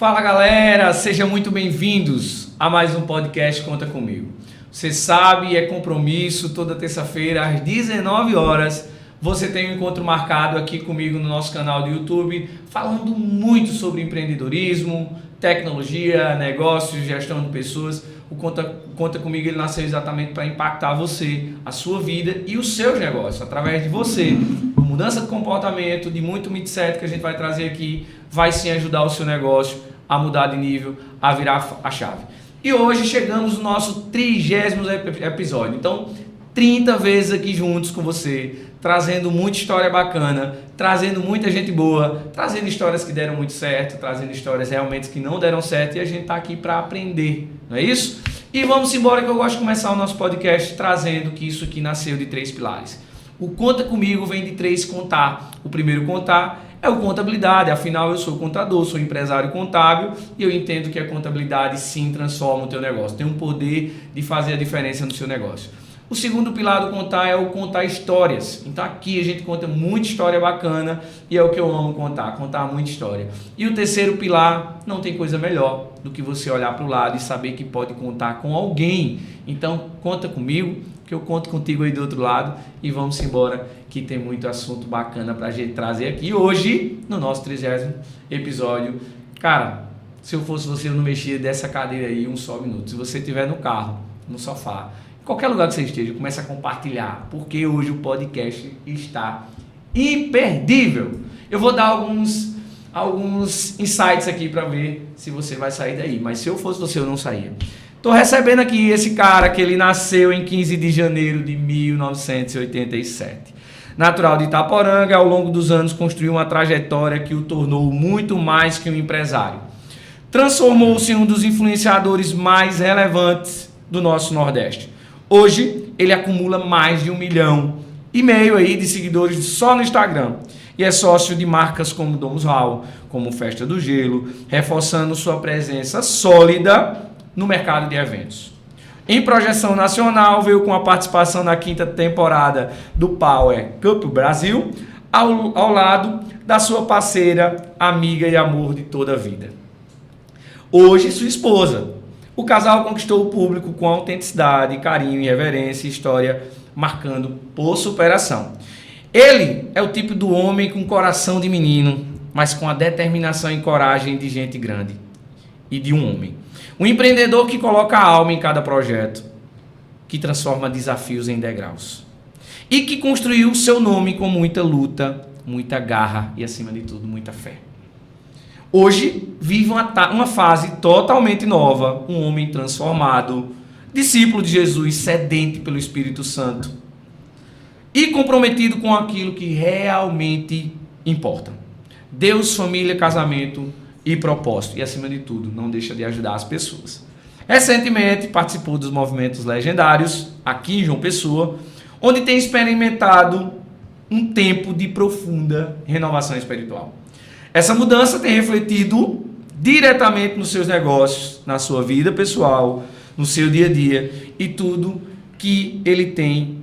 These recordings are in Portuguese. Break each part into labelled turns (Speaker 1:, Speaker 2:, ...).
Speaker 1: Fala galera, sejam muito bem-vindos a mais um podcast Conta Comigo. Você sabe, é compromisso, toda terça-feira às 19 horas você tem um encontro marcado aqui comigo no nosso canal do YouTube, falando muito sobre empreendedorismo, tecnologia, negócios, gestão de pessoas. O Conta Comigo ele nasceu exatamente para impactar você, a sua vida e os seus negócios, através de você. Mudança de comportamento, de muito mindset que a gente vai trazer aqui, vai sim ajudar o seu negócio a mudar de nível, a virar a chave. E hoje chegamos no nosso 30º episódio. Então, 30 vezes aqui juntos com você, trazendo muita história bacana, trazendo muita gente boa, trazendo histórias que deram muito certo, trazendo histórias realmente que não deram certo, e a gente está aqui para aprender, não é isso? E vamos embora, que eu gosto de começar o nosso podcast trazendo que isso aqui nasceu de 3 pilares. O Conta Comigo vem de 3 contar. O primeiro contar é o contabilidade, afinal eu sou contador, sou empresário contábil e eu entendo que a contabilidade sim transforma o teu negócio, tem um poder de fazer a diferença no seu negócio. O segundo pilar do contar é o contar histórias. Então aqui a gente conta muita história bacana e é o que eu amo contar muita história. E o terceiro pilar, não tem coisa melhor do que você olhar para o lado e saber que pode contar com alguém. Então conta comigo, que eu conto contigo aí do outro lado e vamos embora, que tem muito assunto bacana para a gente trazer aqui hoje no nosso 30º episódio. Cara, se eu fosse você, eu não mexia dessa cadeira aí um só minuto. Se você estiver no carro, no sofá, qualquer lugar que você esteja, comece a compartilhar, porque hoje o podcast está imperdível. Eu vou dar alguns insights aqui para ver se você vai sair daí, mas se eu fosse você, eu não saía. Estou recebendo aqui esse cara que ele nasceu em 15 de janeiro de 1987. Natural de Itaporanga, ao longo dos anos construiu uma trajetória que o tornou muito mais que um empresário. Transformou-se em um dos influenciadores mais relevantes do nosso Nordeste. Hoje, ele acumula mais de 1,5 milhão aí de seguidores só no Instagram. E é sócio de marcas como Domus Hall, como Festa do Gelo, reforçando sua presença sólida no mercado de eventos. Em projeção nacional, veio com a participação na 5ª temporada do Power Cup Brasil, ao lado da sua parceira, amiga e amor de toda a vida. Hoje, sua esposa. O casal conquistou o público com autenticidade, carinho, irreverência e história, marcando por superação. Ele é o tipo do homem com coração de menino, mas com a determinação e coragem de gente grande e de um homem. Um empreendedor que coloca a alma em cada projeto, que transforma desafios em degraus. E que construiu seu nome com muita luta, muita garra e, acima de tudo, muita fé. Hoje vive uma fase totalmente nova, um homem transformado, discípulo de Jesus, sedente pelo Espírito Santo e comprometido com aquilo que realmente importa. Deus, família, casamento e propósito. E, acima de tudo, não deixa de ajudar as pessoas. Recentemente participou dos movimentos legendários aqui em João Pessoa, onde tem experimentado um tempo de profunda renovação espiritual. Essa mudança tem refletido diretamente nos seus negócios, na sua vida pessoal, no seu dia a dia e tudo que ele tem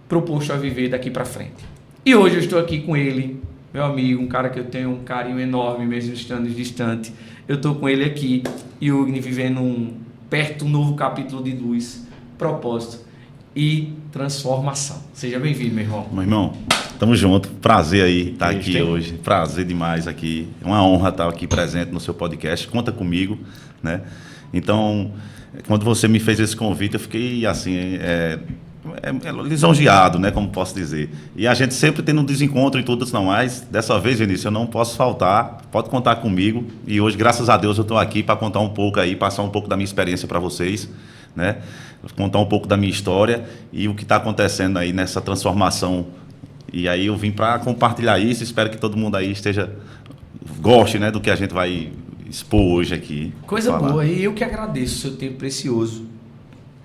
Speaker 1: proposto a viver daqui para frente. E hoje eu estou aqui com ele, meu amigo, um cara que eu tenho um carinho enorme, mesmo estando distante. Eu estou com ele aqui, Yugni, vivendo perto um novo capítulo de luz, propósito e transformação. Seja bem-vindo, meu irmão.
Speaker 2: Meu irmão, tamo junto. Prazer aí estar aqui hoje. Prazer demais aqui. É uma honra estar aqui presente no seu podcast. Conta comigo, né? Então, quando você me fez esse convite, eu fiquei assim... lisonjeado, né, como posso dizer. E a gente sempre tem um desencontro e tudo, não, mas dessa vez, Vinícius, eu não posso faltar, pode contar comigo. E hoje, graças a Deus, eu estou aqui para contar um pouco aí, passar um pouco da minha experiência para vocês, né, contar um pouco da minha história e o que está acontecendo aí nessa transformação. E aí eu vim para compartilhar isso, espero que todo mundo aí goste, né, do que a gente vai expor hoje aqui.
Speaker 1: Coisa boa, e eu que agradeço o seu tempo precioso.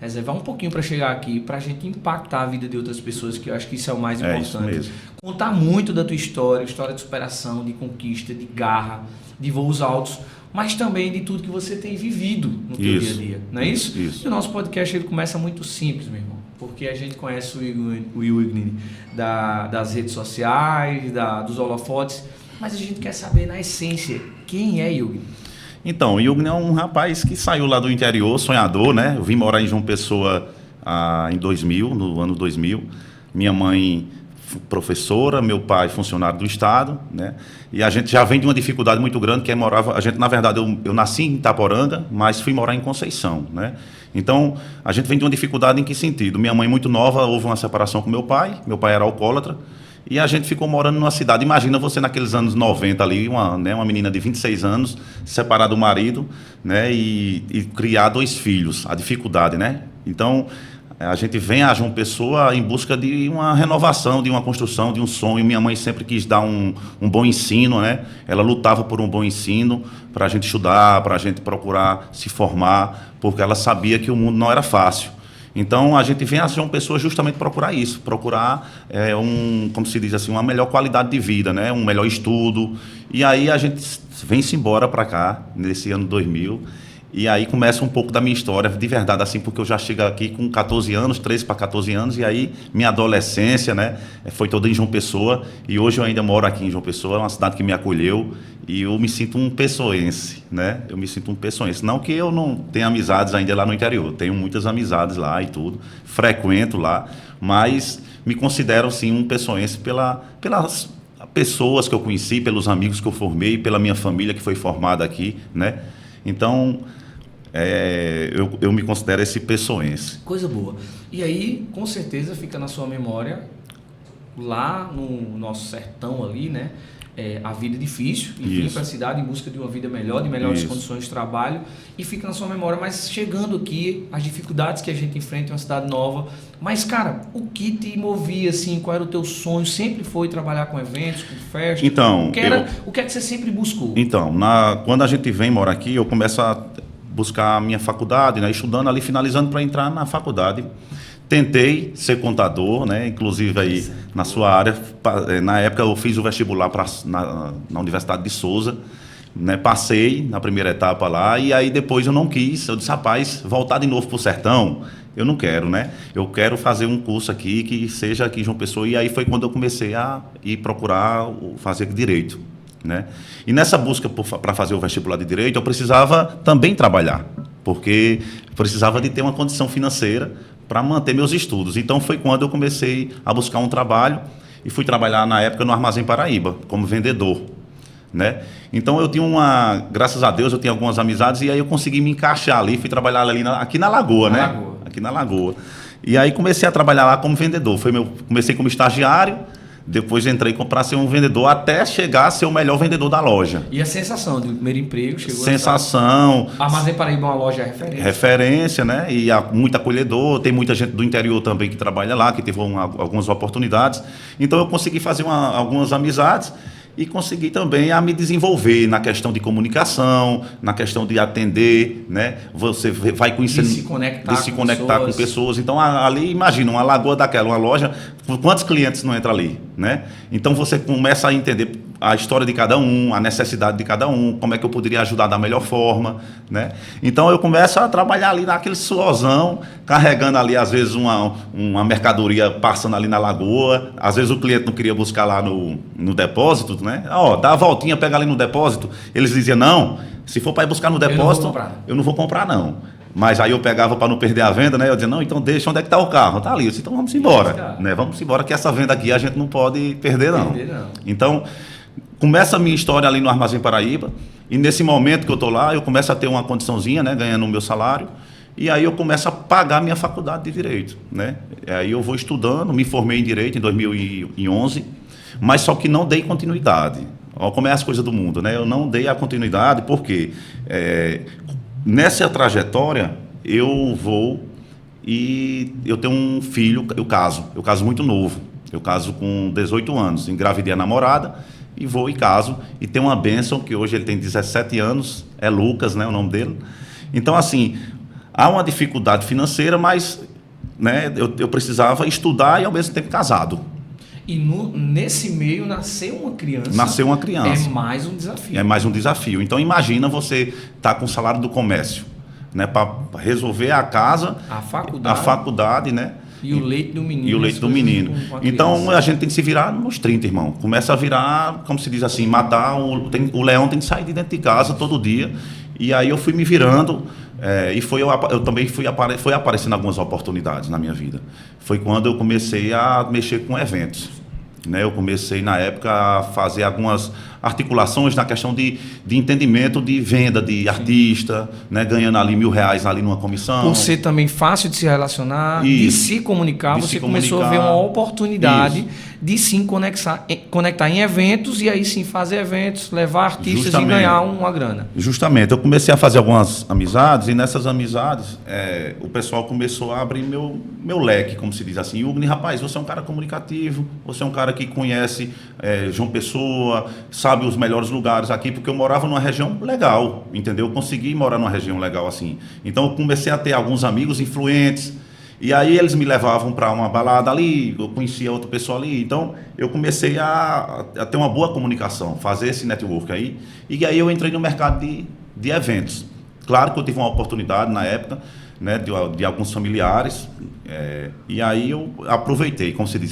Speaker 1: Reservar um pouquinho para chegar aqui, para a gente impactar a vida de outras pessoas, que eu acho que isso é o mais importante.
Speaker 2: Isso mesmo.
Speaker 1: Contar muito da tua história de superação, de conquista, de garra, de voos altos, mas também de tudo que você tem vivido no teu dia a dia. Não é isso?
Speaker 2: Isso.
Speaker 1: E o nosso podcast ele começa muito simples, meu irmão, porque a gente conhece o Yugni das redes sociais, dos holofotes, mas a gente quer saber na essência quem é Yugni.
Speaker 2: Então, o Yugner é um rapaz que saiu lá do interior, sonhador, né? Eu vim morar em João Pessoa em 2000, no ano 2000. Minha mãe professora, meu pai funcionário do Estado, né? E a gente já vem de uma dificuldade muito grande, que é morava... A gente, na verdade, eu nasci em Itaporanga, mas fui morar em Conceição, né? Então, a gente vem de uma dificuldade em que sentido? Minha mãe muito nova, houve uma separação com meu pai era alcoólatra, e a gente ficou morando numa cidade. Imagina você naqueles anos 90 ali, uma menina de 26 anos, separar do marido, né? E criar 2 filhos, a dificuldade, né? Então, a gente vem a João Pessoa em busca de uma renovação, de uma construção, de um sonho. Minha mãe sempre quis dar um bom ensino, né? Ela lutava por um bom ensino, para a gente estudar, para a gente procurar se formar, porque ela sabia que o mundo não era fácil. Então, a gente vem a João Pessoa justamente procurar isso, procurar, como se diz assim, uma melhor qualidade de vida, né? Um melhor estudo. E aí a gente vem-se embora para cá, nesse ano 2000. E aí começa um pouco da minha história, de verdade, assim, porque eu já chego aqui com 14 anos, 13 para 14 anos, e aí minha adolescência, né, foi toda em João Pessoa, e hoje eu ainda moro aqui em João Pessoa, é uma cidade que me acolheu, e eu me sinto um pessoense, né, eu me sinto um pessoense. Não que eu não tenha amizades ainda lá no interior, tenho muitas amizades lá e tudo, frequento lá, mas me considero, sim, um pessoense pelas pessoas que eu conheci, pelos amigos que eu formei, pela minha família que foi formada aqui, né. Então, eu me considero esse pessoense.
Speaker 1: Coisa boa. E aí, com certeza, fica na sua memória, lá no nosso sertão ali, né? A vida difícil, e vir para a cidade em busca de uma vida melhor, de melhores condições de trabalho, e fica na sua memória. Mas chegando aqui, as dificuldades que a gente enfrenta em uma cidade nova. Mas, cara, o que te movia, assim? Qual era o teu sonho? Sempre foi trabalhar com eventos, com festas?
Speaker 2: Então,
Speaker 1: o que é que você sempre buscou?
Speaker 2: Então, quando a gente vem morar aqui, eu começo a buscar a minha faculdade, né? Estudando ali, finalizando para entrar na faculdade. Tentei ser contador, né? Inclusive aí na sua área. Na época eu fiz o vestibular na Universidade de Souza, né? Passei na primeira etapa lá, e aí depois eu não quis. Eu disse, rapaz, voltar de novo para o sertão, eu não quero, né? Eu quero fazer um curso aqui que seja aqui em João Pessoa. E aí foi quando eu comecei a ir procurar fazer direito, né? E nessa busca para fazer o vestibular de direito, eu precisava também trabalhar, porque precisava de ter uma condição financeira para manter meus estudos. Então foi quando eu comecei a buscar um trabalho e fui trabalhar na época no Armazém Paraíba como vendedor, né? Então eu tinha graças a Deus eu tinha algumas amizades, e aí eu consegui me encaixar ali, fui trabalhar ali aqui na Lagoa, né? Aqui na Lagoa. E aí comecei a trabalhar lá como vendedor. Comecei como estagiário. Depois entrei para ser um vendedor até chegar a ser o melhor vendedor da loja.
Speaker 1: E a sensação do primeiro emprego?
Speaker 2: Sensação.
Speaker 1: Armazém Paraíba é uma loja referência.
Speaker 2: Referência, né? E muito acolhedor. Tem muita gente do interior também que trabalha lá, que teve algumas oportunidades. Então eu consegui fazer algumas amizades e consegui também a me desenvolver na questão de comunicação, na questão de atender, né? Você vai conhecendo,
Speaker 1: de se conectar
Speaker 2: com pessoas. Então ali, imagina, uma lagoa daquela, uma loja, quantos clientes não entram ali, né? Então você começa a entender a história de cada um, a necessidade de cada um, como é que eu poderia ajudar da melhor forma, né? Então eu começo a trabalhar ali naquele suozão, carregando ali às vezes uma mercadoria passando ali na lagoa, às vezes o cliente não queria buscar lá no depósito, né? Dá a voltinha, pega ali no depósito. Eles diziam, não, se for para ir buscar no depósito, eu não vou comprar não. Mas aí eu pegava para não perder a venda, né? Eu dizia, não, então deixa, onde é que está o carro? Está ali. Eu disse, então vamos embora, né? Vamos embora que essa venda aqui a gente não pode perder não. Então, começa a minha história ali no Armazém Paraíba, e nesse momento que eu estou lá, eu começo a ter uma condiçãozinha, né? Ganhando o meu salário, e aí eu começo a pagar a minha faculdade de Direito, né? Aí eu vou estudando, me formei em Direito em 2011, mas só que não dei continuidade. Olha como é as coisas do mundo, né? Eu não dei a continuidade porque nessa trajetória eu vou e eu tenho um filho, eu caso muito novo, eu caso com 18 anos, engravidei a namorada e vou e caso, e tenho uma bênção que hoje ele tem 17 anos, é Lucas, né, o nome dele. Então assim, há uma dificuldade financeira, mas, né, eu precisava estudar e ao mesmo tempo casado.
Speaker 1: E nesse meio nasceu uma criança. É mais um desafio.
Speaker 2: É mais um desafio. Então imagina você estar com o salário do comércio, né, para resolver a casa, a faculdade, né?
Speaker 1: E o leite do menino.
Speaker 2: E o leite do menino. Então a gente tem que se virar nos 30, irmão. Começa a virar, como se diz assim, matar o leão tem que sair de dentro de casa todo dia. E aí eu fui me virando e eu também foi aparecendo algumas oportunidades na minha vida. Foi quando eu comecei a mexer com eventos. Né? Eu comecei, na época, a fazer algumas articulações na questão de entendimento de venda de artista, né? Ganhando ali R$1.000 ali numa comissão.
Speaker 1: Por ser também fácil de se relacionar, de se comunicar, você começou a ver uma oportunidade de sim conectar em eventos e aí sim fazer eventos, levar artistas e ganhar uma grana.
Speaker 2: Justamente. Eu comecei a fazer algumas amizades e nessas amizades o pessoal começou a abrir meu leque, como se diz assim. Ugni, rapaz, você é um cara comunicativo, você é um cara que conhece João Pessoa, sabe os melhores lugares aqui, porque eu morava numa região legal, entendeu? Eu consegui morar numa região legal assim. Então eu comecei a ter alguns amigos influentes, e aí eles me levavam para uma balada ali, eu conhecia outra pessoa ali, então eu comecei a ter uma boa comunicação, fazer esse network aí, e aí eu entrei no mercado de eventos. Claro que eu tive uma oportunidade na época, né, de alguns familiares, e aí eu aproveitei, como se diz,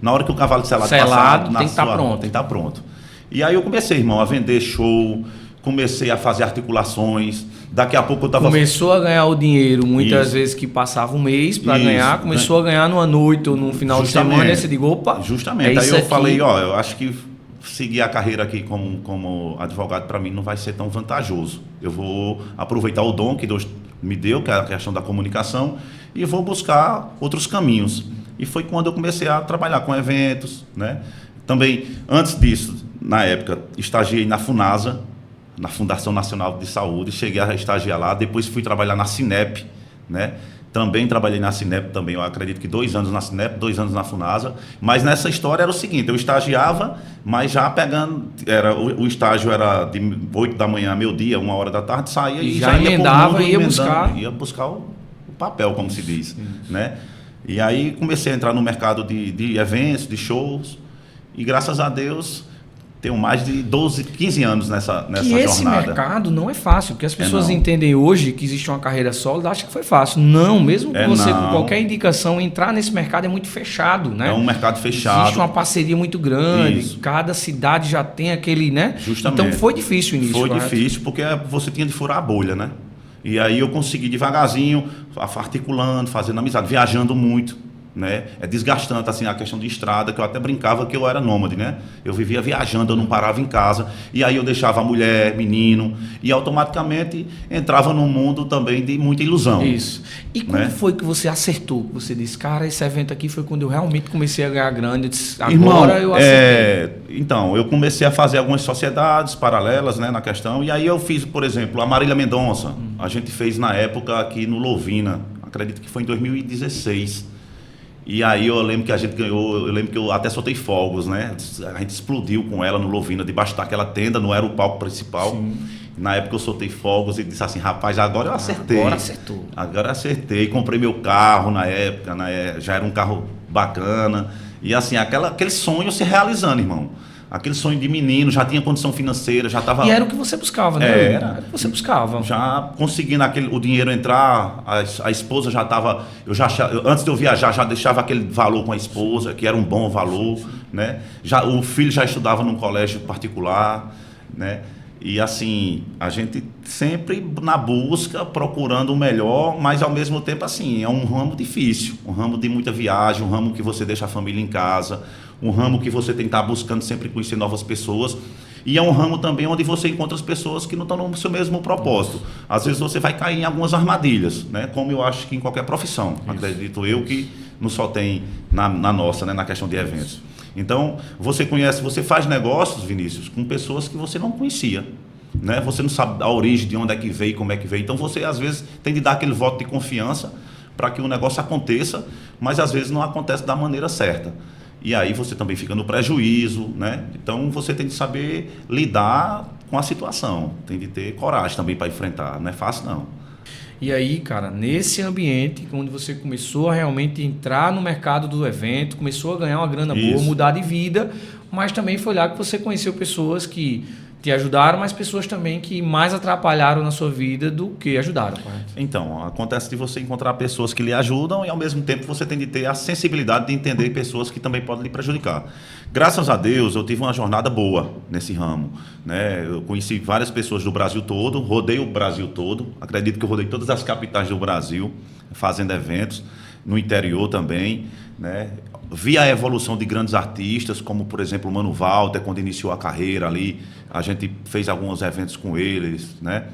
Speaker 2: na hora que o cavalo de selado passar,
Speaker 1: tem que estar pronto.
Speaker 2: Tem que estar pronto. E aí eu comecei, irmão, a vender show, comecei a fazer articulações, daqui a pouco eu estava...
Speaker 1: Começou a ganhar o dinheiro, muitas vezes que passava um mês para ganhar, começou a ganhar numa noite ou num final de semana, e você digo, opa...
Speaker 2: Justamente, aí eu falei, eu acho que seguir a carreira aqui como advogado para mim não vai ser tão vantajoso. Eu vou aproveitar o dom que Deus me deu, que é a questão da comunicação, e vou buscar outros caminhos. E foi quando eu comecei a trabalhar com eventos, né? Também, antes disso, na época, estagiei na FUNASA, na Fundação Nacional de Saúde, cheguei a estagiar lá, depois fui trabalhar na Cinep, né? Também trabalhei na Cinep, também, eu acredito que 2 anos na Cinep, 2 anos na FUNASA, mas nessa história era o seguinte, eu estagiava, mas já pegando, o estágio era de 8 da manhã a meio-dia, 1 hora da tarde, saía e já
Speaker 1: emendava e
Speaker 2: ia buscar o papel, como se diz, né? E aí comecei a entrar no mercado de eventos, de shows, e graças a Deus tenho mais de 12, 15 anos nessa jornada.
Speaker 1: Esse mercado não é fácil, porque as pessoas entendem hoje que existe uma carreira sólida, acham que foi fácil. Não, mesmo com você, com qualquer indicação, entrar nesse mercado é muito fechado, né?
Speaker 2: É um mercado fechado.
Speaker 1: Existe uma parceria muito grande, cada cidade já tem aquele, né?
Speaker 2: Justamente.
Speaker 1: Então foi difícil o início.
Speaker 2: Foi difícil porque você tinha de furar a bolha, né? E aí eu consegui devagarzinho, articulando, fazendo amizade, viajando muito. Né? É desgastante assim a questão de estrada, que eu até brincava que eu era nômade, né? Eu vivia viajando, eu não parava em casa, e aí eu deixava a mulher, menino, e automaticamente entrava num mundo também de muita ilusão.
Speaker 1: Isso. E como foi que você acertou? Você disse, cara, esse evento aqui foi quando eu realmente comecei a ganhar grande, eu disse, agora eu acertei.
Speaker 2: Então, eu comecei a fazer algumas sociedades paralelas, né, na questão, e aí eu fiz, por exemplo, a Marília Mendonça, a gente fez na época aqui no Louvina, acredito que foi em 2016. E aí eu lembro que a gente ganhou, eu lembro que eu até soltei fogos, né? A gente explodiu com ela no Louvina, debaixo daquela tenda, não era o palco principal. Sim. Na época eu soltei fogos e disse assim, rapaz, agora eu acertei.
Speaker 1: Agora acertou.
Speaker 2: Agora eu acertei, comprei meu carro na época, já era um carro bacana. E assim, aquele sonho se realizando, irmão. Aquele sonho de menino, já tinha condição financeira, já estava...
Speaker 1: E era o que você buscava, né? Era o que você buscava.
Speaker 2: Já conseguindo o dinheiro entrar, a esposa já estava... Antes de eu viajar, já deixava aquele valor com a esposa, que era um bom valor, né? O filho já estudava num colégio particular, né? E assim, a gente sempre na busca, procurando o melhor, mas ao mesmo tempo assim, é um ramo difícil, um ramo de muita viagem, um ramo que você deixa a família em casa, um ramo que você tem que estar buscando sempre conhecer novas pessoas, e é um ramo também onde você encontra as pessoas que não estão no seu mesmo propósito. Às vezes você vai cair em algumas armadilhas, né? Como eu acho que em qualquer profissão, acredito eu que não só tem na nossa, né? Na questão de eventos. Então, você faz negócios, Vinícius, com pessoas que você não conhecia, né? Você não sabe a origem, de onde é que veio, como é que veio. Então, você, às vezes, tem de dar aquele voto de confiança para que o negócio aconteça, mas, às vezes, não acontece da maneira certa. E aí, você também fica no prejuízo, né? Então, você tem de saber lidar com a situação. Tem de ter coragem também para enfrentar. Não é fácil, não.
Speaker 1: E aí, cara, nesse ambiente onde você começou a realmente entrar no mercado do evento, começou a ganhar uma grana boa, mudar de vida, mas também foi lá que você conheceu pessoas que te ajudaram, mas pessoas também que mais atrapalharam na sua vida do que ajudaram, correto?
Speaker 2: Então, acontece de você encontrar pessoas que lhe ajudam e, ao mesmo tempo, você tem de ter a sensibilidade de entender pessoas que também podem lhe prejudicar. Graças a Deus, eu tive uma jornada boa nesse ramo, né? Eu conheci várias pessoas do Brasil todo, rodei o Brasil todo, acredito que eu rodei todas as capitais do Brasil, fazendo eventos, no interior também, né? Vi a evolução de grandes artistas, como, por exemplo, o Mano Walter, quando iniciou a carreira ali, a gente fez alguns eventos com eles, né?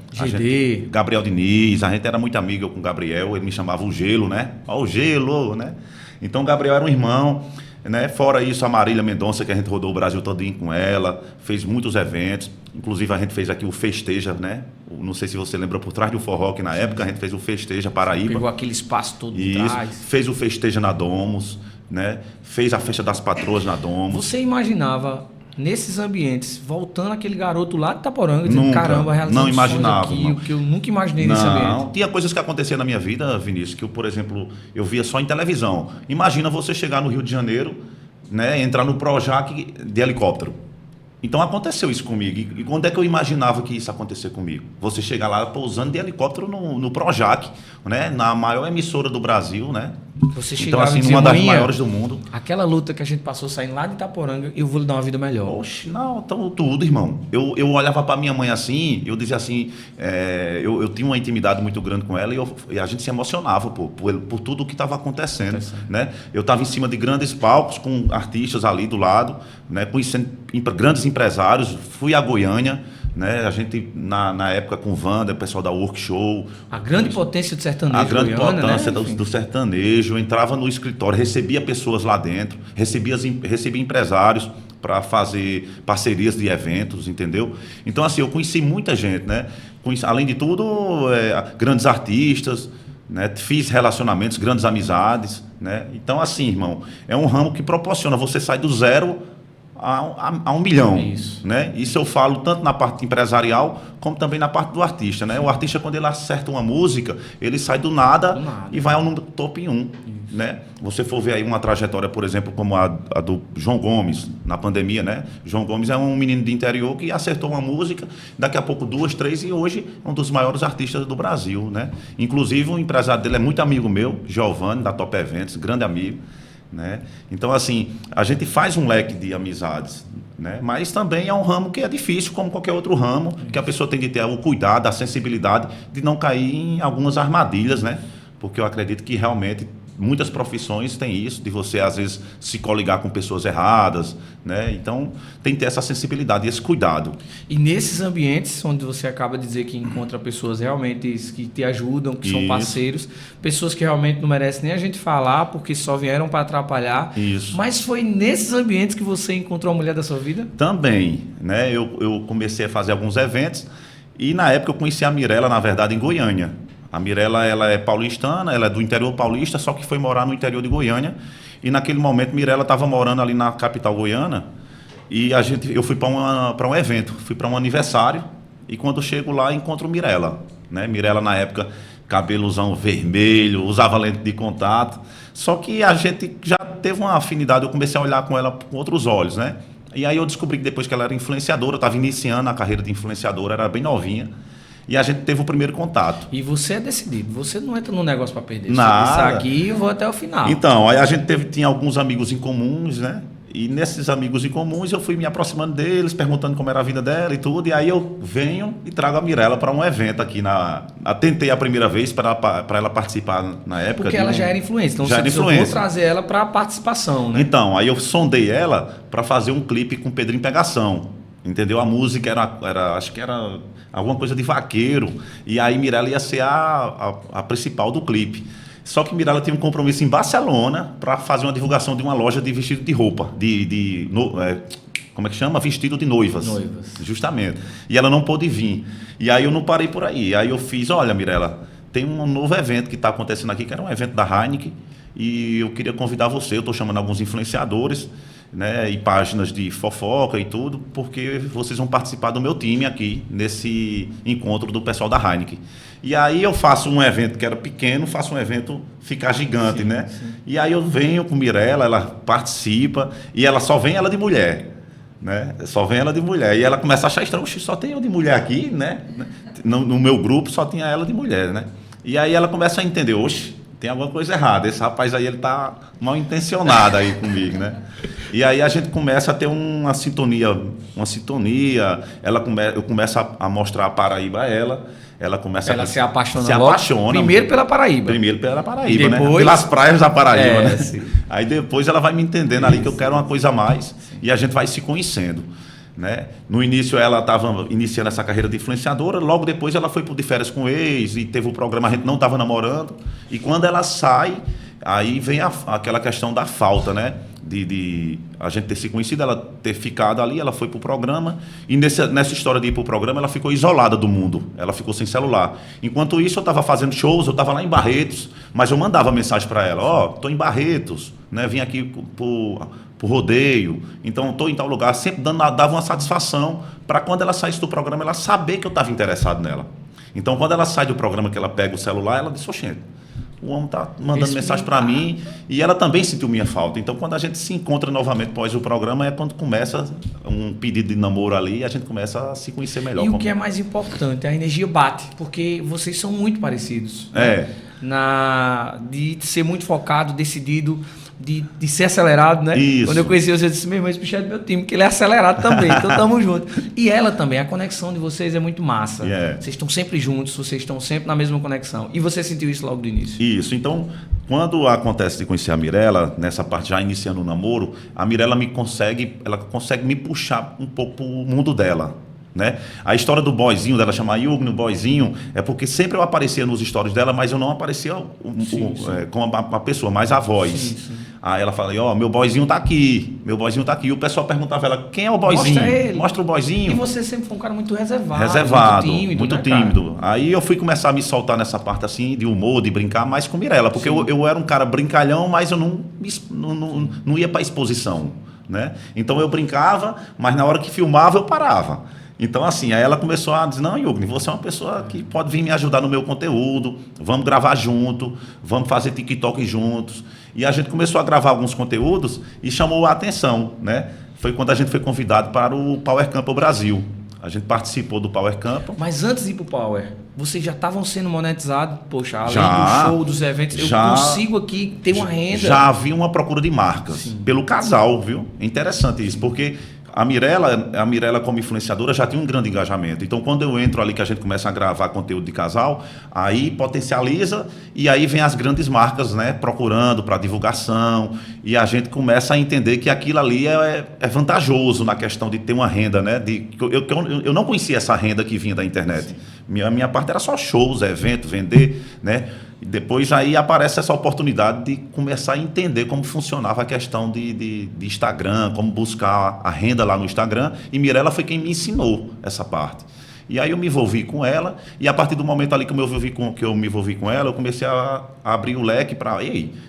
Speaker 2: Gabriel Diniz, a gente era muito amigo com o Gabriel, ele me chamava o Gelo, né? Ó, o Gelo, né? Então, o Gabriel era um irmão, né? Fora isso, a Marília Mendonça, que a gente rodou o Brasil todinho com ela, fez muitos eventos, inclusive a gente fez aqui o Festeja, né? Não sei se você lembra, por trás do forró, que na época a gente fez o Festeja Paraíba.
Speaker 1: Pegou aquele espaço todo de
Speaker 2: isso,
Speaker 1: trás.
Speaker 2: fez o Festeja na Domus, né? Fez a Festa das Patroas na Domus.
Speaker 1: Você imaginava, nesses ambientes, voltando aquele garoto lá de Itaporanga, dizendo, caramba, realizando
Speaker 2: não imaginava,
Speaker 1: aqui, o que eu nunca imaginei nesse ambiente.
Speaker 2: Não, tinha coisas que aconteciam na minha vida, Vinícius, que eu, por exemplo, eu via só em televisão. Imagina você chegar no Rio de Janeiro, né, entrar no Projac de helicóptero. Então aconteceu isso comigo. E quando é que eu imaginava que isso ia acontecer comigo? Você chegar lá pousando de helicóptero no Projac, né, na maior emissora do Brasil, né?
Speaker 1: Você
Speaker 2: então, assim, uma das maiores do mundo.
Speaker 1: Aquela luta que a gente passou saindo lá de Itaporanga, eu vou lhe dar uma vida melhor.
Speaker 2: Oxe, não, então, tudo, irmão. Eu olhava para minha mãe assim, eu dizia assim, eu tinha uma intimidade muito grande com ela e a gente se emocionava por tudo o que estava acontecendo, né? Eu estava em cima de grandes palcos com artistas ali do lado, né? Conhecendo grandes empresários, fui a Goiânia, né? A gente, na época com o Wander, o pessoal da Workshow.
Speaker 1: A grande potência do sertanejo.
Speaker 2: A grande
Speaker 1: Goiânia,
Speaker 2: potência,
Speaker 1: né?
Speaker 2: do sertanejo. Eu entrava no escritório, recebia pessoas lá dentro, recebia empresários para fazer parcerias de eventos, entendeu? Então, assim, eu conheci muita gente, né? Além de tudo, grandes artistas, né? Fiz relacionamentos, grandes amizades, né? Então, assim, irmão, é um ramo que proporciona, você sai do zero a 1 milhão.
Speaker 1: Isso.
Speaker 2: Né? Isso eu falo tanto na parte empresarial como também na parte do artista. Né? O artista, quando ele acerta uma música, ele sai do nada e vai ao top 1. Né? Você for ver aí uma trajetória, por exemplo, como a do João Gomes, na pandemia. Né? João Gomes é um menino de interior que acertou uma música, daqui a pouco 2, 3, e hoje é um dos maiores artistas do Brasil. Né? Inclusive, o empresário dele é muito amigo meu, Giovanni, da Top Eventos, grande amigo. Né? Então, assim, a gente faz um leque de amizades, né? Mas também é um ramo que é difícil, como qualquer outro ramo, que a pessoa tem de ter o cuidado, a sensibilidade de não cair em algumas armadilhas, né? Porque eu acredito que realmente muitas profissões têm isso, de você às vezes se coligar com pessoas erradas, né? Então tem que ter essa sensibilidade e esse cuidado.
Speaker 1: E nesses ambientes onde você acaba de dizer que encontra pessoas realmente que te ajudam, que são parceiros, pessoas que realmente não merecem nem a gente falar porque só vieram para atrapalhar.
Speaker 2: Isso.
Speaker 1: Mas foi nesses ambientes que você encontrou a mulher da sua vida?
Speaker 2: Também, né? Eu comecei a fazer alguns eventos e na época eu conheci a Mirella, na verdade, em Goiânia. A Mirella, ela é paulistana, ela é do interior paulista, só que foi morar no interior de Goiânia. E naquele momento, Mirella estava morando ali na capital goiana. E eu fui para um evento, fui para um aniversário. E quando eu chego lá, encontro Mirella. Né? Mirella, na época, cabelozão vermelho, usava lente de contato. Só que a gente já teve uma afinidade, eu comecei a olhar com ela com outros olhos, né? E aí eu descobri que depois que ela era influenciadora, eu estava iniciando a carreira de influenciadora, era bem novinha. E a gente teve o primeiro contato.
Speaker 1: E você é decidido, você não entra num negócio para perder.
Speaker 2: Nada.
Speaker 1: Isso aqui eu vou até o final.
Speaker 2: Então, aí a gente tinha alguns amigos em comuns, né? E nesses amigos em comuns eu fui me aproximando deles, perguntando como era a vida dela e tudo. E aí eu venho e trago a Mirella para um evento aqui tentei a primeira vez para ela participar na época.
Speaker 1: Porque ela já era influência, então
Speaker 2: já
Speaker 1: você vou trazer ela para a participação, né?
Speaker 2: Então, aí eu sondei ela para fazer um clipe com Pedrinho Pegação. Entendeu? A música era acho que era alguma coisa de vaqueiro. E aí Mirella ia ser a principal do clipe. Só que Mirella tinha um compromisso em Barcelona para fazer uma divulgação de uma loja de vestido de roupa. Como é que chama? Vestido de noivas. Justamente. E ela não pôde vir. E aí eu não parei por aí. Aí eu fiz, olha, Mirella, tem um novo evento que está acontecendo aqui, que era um evento da Heineken. E eu queria convidar você, eu estou chamando alguns influenciadores, né, e páginas de fofoca e tudo, porque vocês vão participar do meu time aqui, nesse encontro do pessoal da Heineken. E aí eu faço um evento que era pequeno, faço um evento ficar gigante, sim, né? Sim. E aí eu venho com Mirella, ela participa, e ela só vem ela de mulher. né? Só vem ela de mulher. E ela começa a achar estranho, "Oxe, só tem eu de mulher aqui, né? No meu grupo só tinha ela de mulher, né? E aí ela começa a entender, oxe, tem alguma coisa errada. Esse rapaz aí, ele tá mal intencionado aí comigo, né? E aí a gente começa a ter uma sintonia. Eu começo a mostrar a Paraíba a ela. Ela
Speaker 1: se apaixona primeiro pela Paraíba.
Speaker 2: Primeiro pela Paraíba,
Speaker 1: depois,
Speaker 2: né? Pelas praias da Paraíba, né?
Speaker 1: Sim.
Speaker 2: Aí depois ela vai me entendendo ali que eu quero uma coisa a mais. Sim. E a gente vai se conhecendo, né? No início ela estava iniciando essa carreira de influenciadora, logo depois ela foi De Férias com Ex e teve o programa, a gente não estava namorando. E quando ela sai, aí vem aquela questão da falta, né? De a gente ter se conhecido, ela ter ficado ali, ela foi pro programa e nessa história de ir pro programa, ela ficou isolada do mundo, ela ficou sem celular. Enquanto isso, eu estava fazendo shows, eu estava lá em Barretos, mas eu mandava mensagem para ela, tô em Barretos, né? Vim aqui pro rodeio, então estou em tal lugar, sempre dava uma satisfação para quando ela saísse do programa, ela saber que eu estava interessado nela. Então, quando ela sai do programa, que ela pega o celular, ela diz, oxente, o homem está mandando mensagem para mim, e ela também sentiu minha falta. Então, quando a gente se encontra novamente após o programa, é quando começa um pedido de namoro ali e a gente começa a se conhecer melhor.
Speaker 1: E o que é mais importante, a energia bate, porque vocês são muito parecidos.
Speaker 2: É.
Speaker 1: Né? De ser muito focado, decidido, de ser acelerado, né?
Speaker 2: Isso.
Speaker 1: Quando eu conheci você, eu disse, meu irmão, esse bicho é do meu time, porque ele é acelerado também, então tamo junto. E ela também, a conexão de vocês é muito massa.
Speaker 2: Yeah.
Speaker 1: Vocês estão sempre juntos, vocês estão sempre na mesma conexão. E você sentiu isso logo do início?
Speaker 2: Isso, então, quando acontece de conhecer a Mirella, nessa parte já iniciando o namoro, a Mirella consegue me puxar um pouco pro mundo dela. Né? A história do boyzinho, dela chamar Yugni, o boyzinho, é porque sempre eu aparecia nos stories dela, mas eu não aparecia com a pessoa, mas a voz. Sim, sim. Aí ela fala, meu boyzinho tá aqui, E o pessoal perguntava a ela, quem é o boyzinho? Mostra o boyzinho.
Speaker 1: E você sempre foi um cara muito reservado,
Speaker 2: muito tímido. Aí eu fui começar a me soltar nessa parte assim, de humor, de brincar mais com Mirella, porque eu era um cara brincalhão, mas eu não ia para exposição, né? Então eu brincava, mas na hora que filmava eu parava. Então, assim, aí ela começou a dizer, não, Yugni, você é uma pessoa que pode vir me ajudar no meu conteúdo, vamos gravar junto, vamos fazer TikTok juntos. E a gente começou a gravar alguns conteúdos e chamou a atenção, né? Foi quando a gente foi convidado para o Power Camp Brasil. A gente participou do Power Camp.
Speaker 1: Mas antes de ir para o Power, vocês já estavam sendo monetizados? Poxa, além do show, dos eventos, eu consigo aqui ter uma renda.
Speaker 2: Já havia uma procura de marcas. Sim. Pelo casal, viu? É interessante isso, porque a Mirella como influenciadora já tinha um grande engajamento. Então, quando eu entro ali, que a gente começa a gravar conteúdo de casal, aí potencializa e aí vem as grandes marcas, né, procurando para divulgação, e a gente começa a entender que aquilo ali é vantajoso na questão de ter uma renda, né? Eu não conhecia essa renda que vinha da internet. Minha parte era só shows, evento, vender, né? E depois aí aparece essa oportunidade de começar a entender como funcionava a questão de Instagram, como buscar a renda lá no Instagram. E Mirella foi quem me ensinou essa parte. E aí eu me envolvi com ela, e a partir do momento ali que eu me envolvi com ela, eu comecei a abrir o leque para,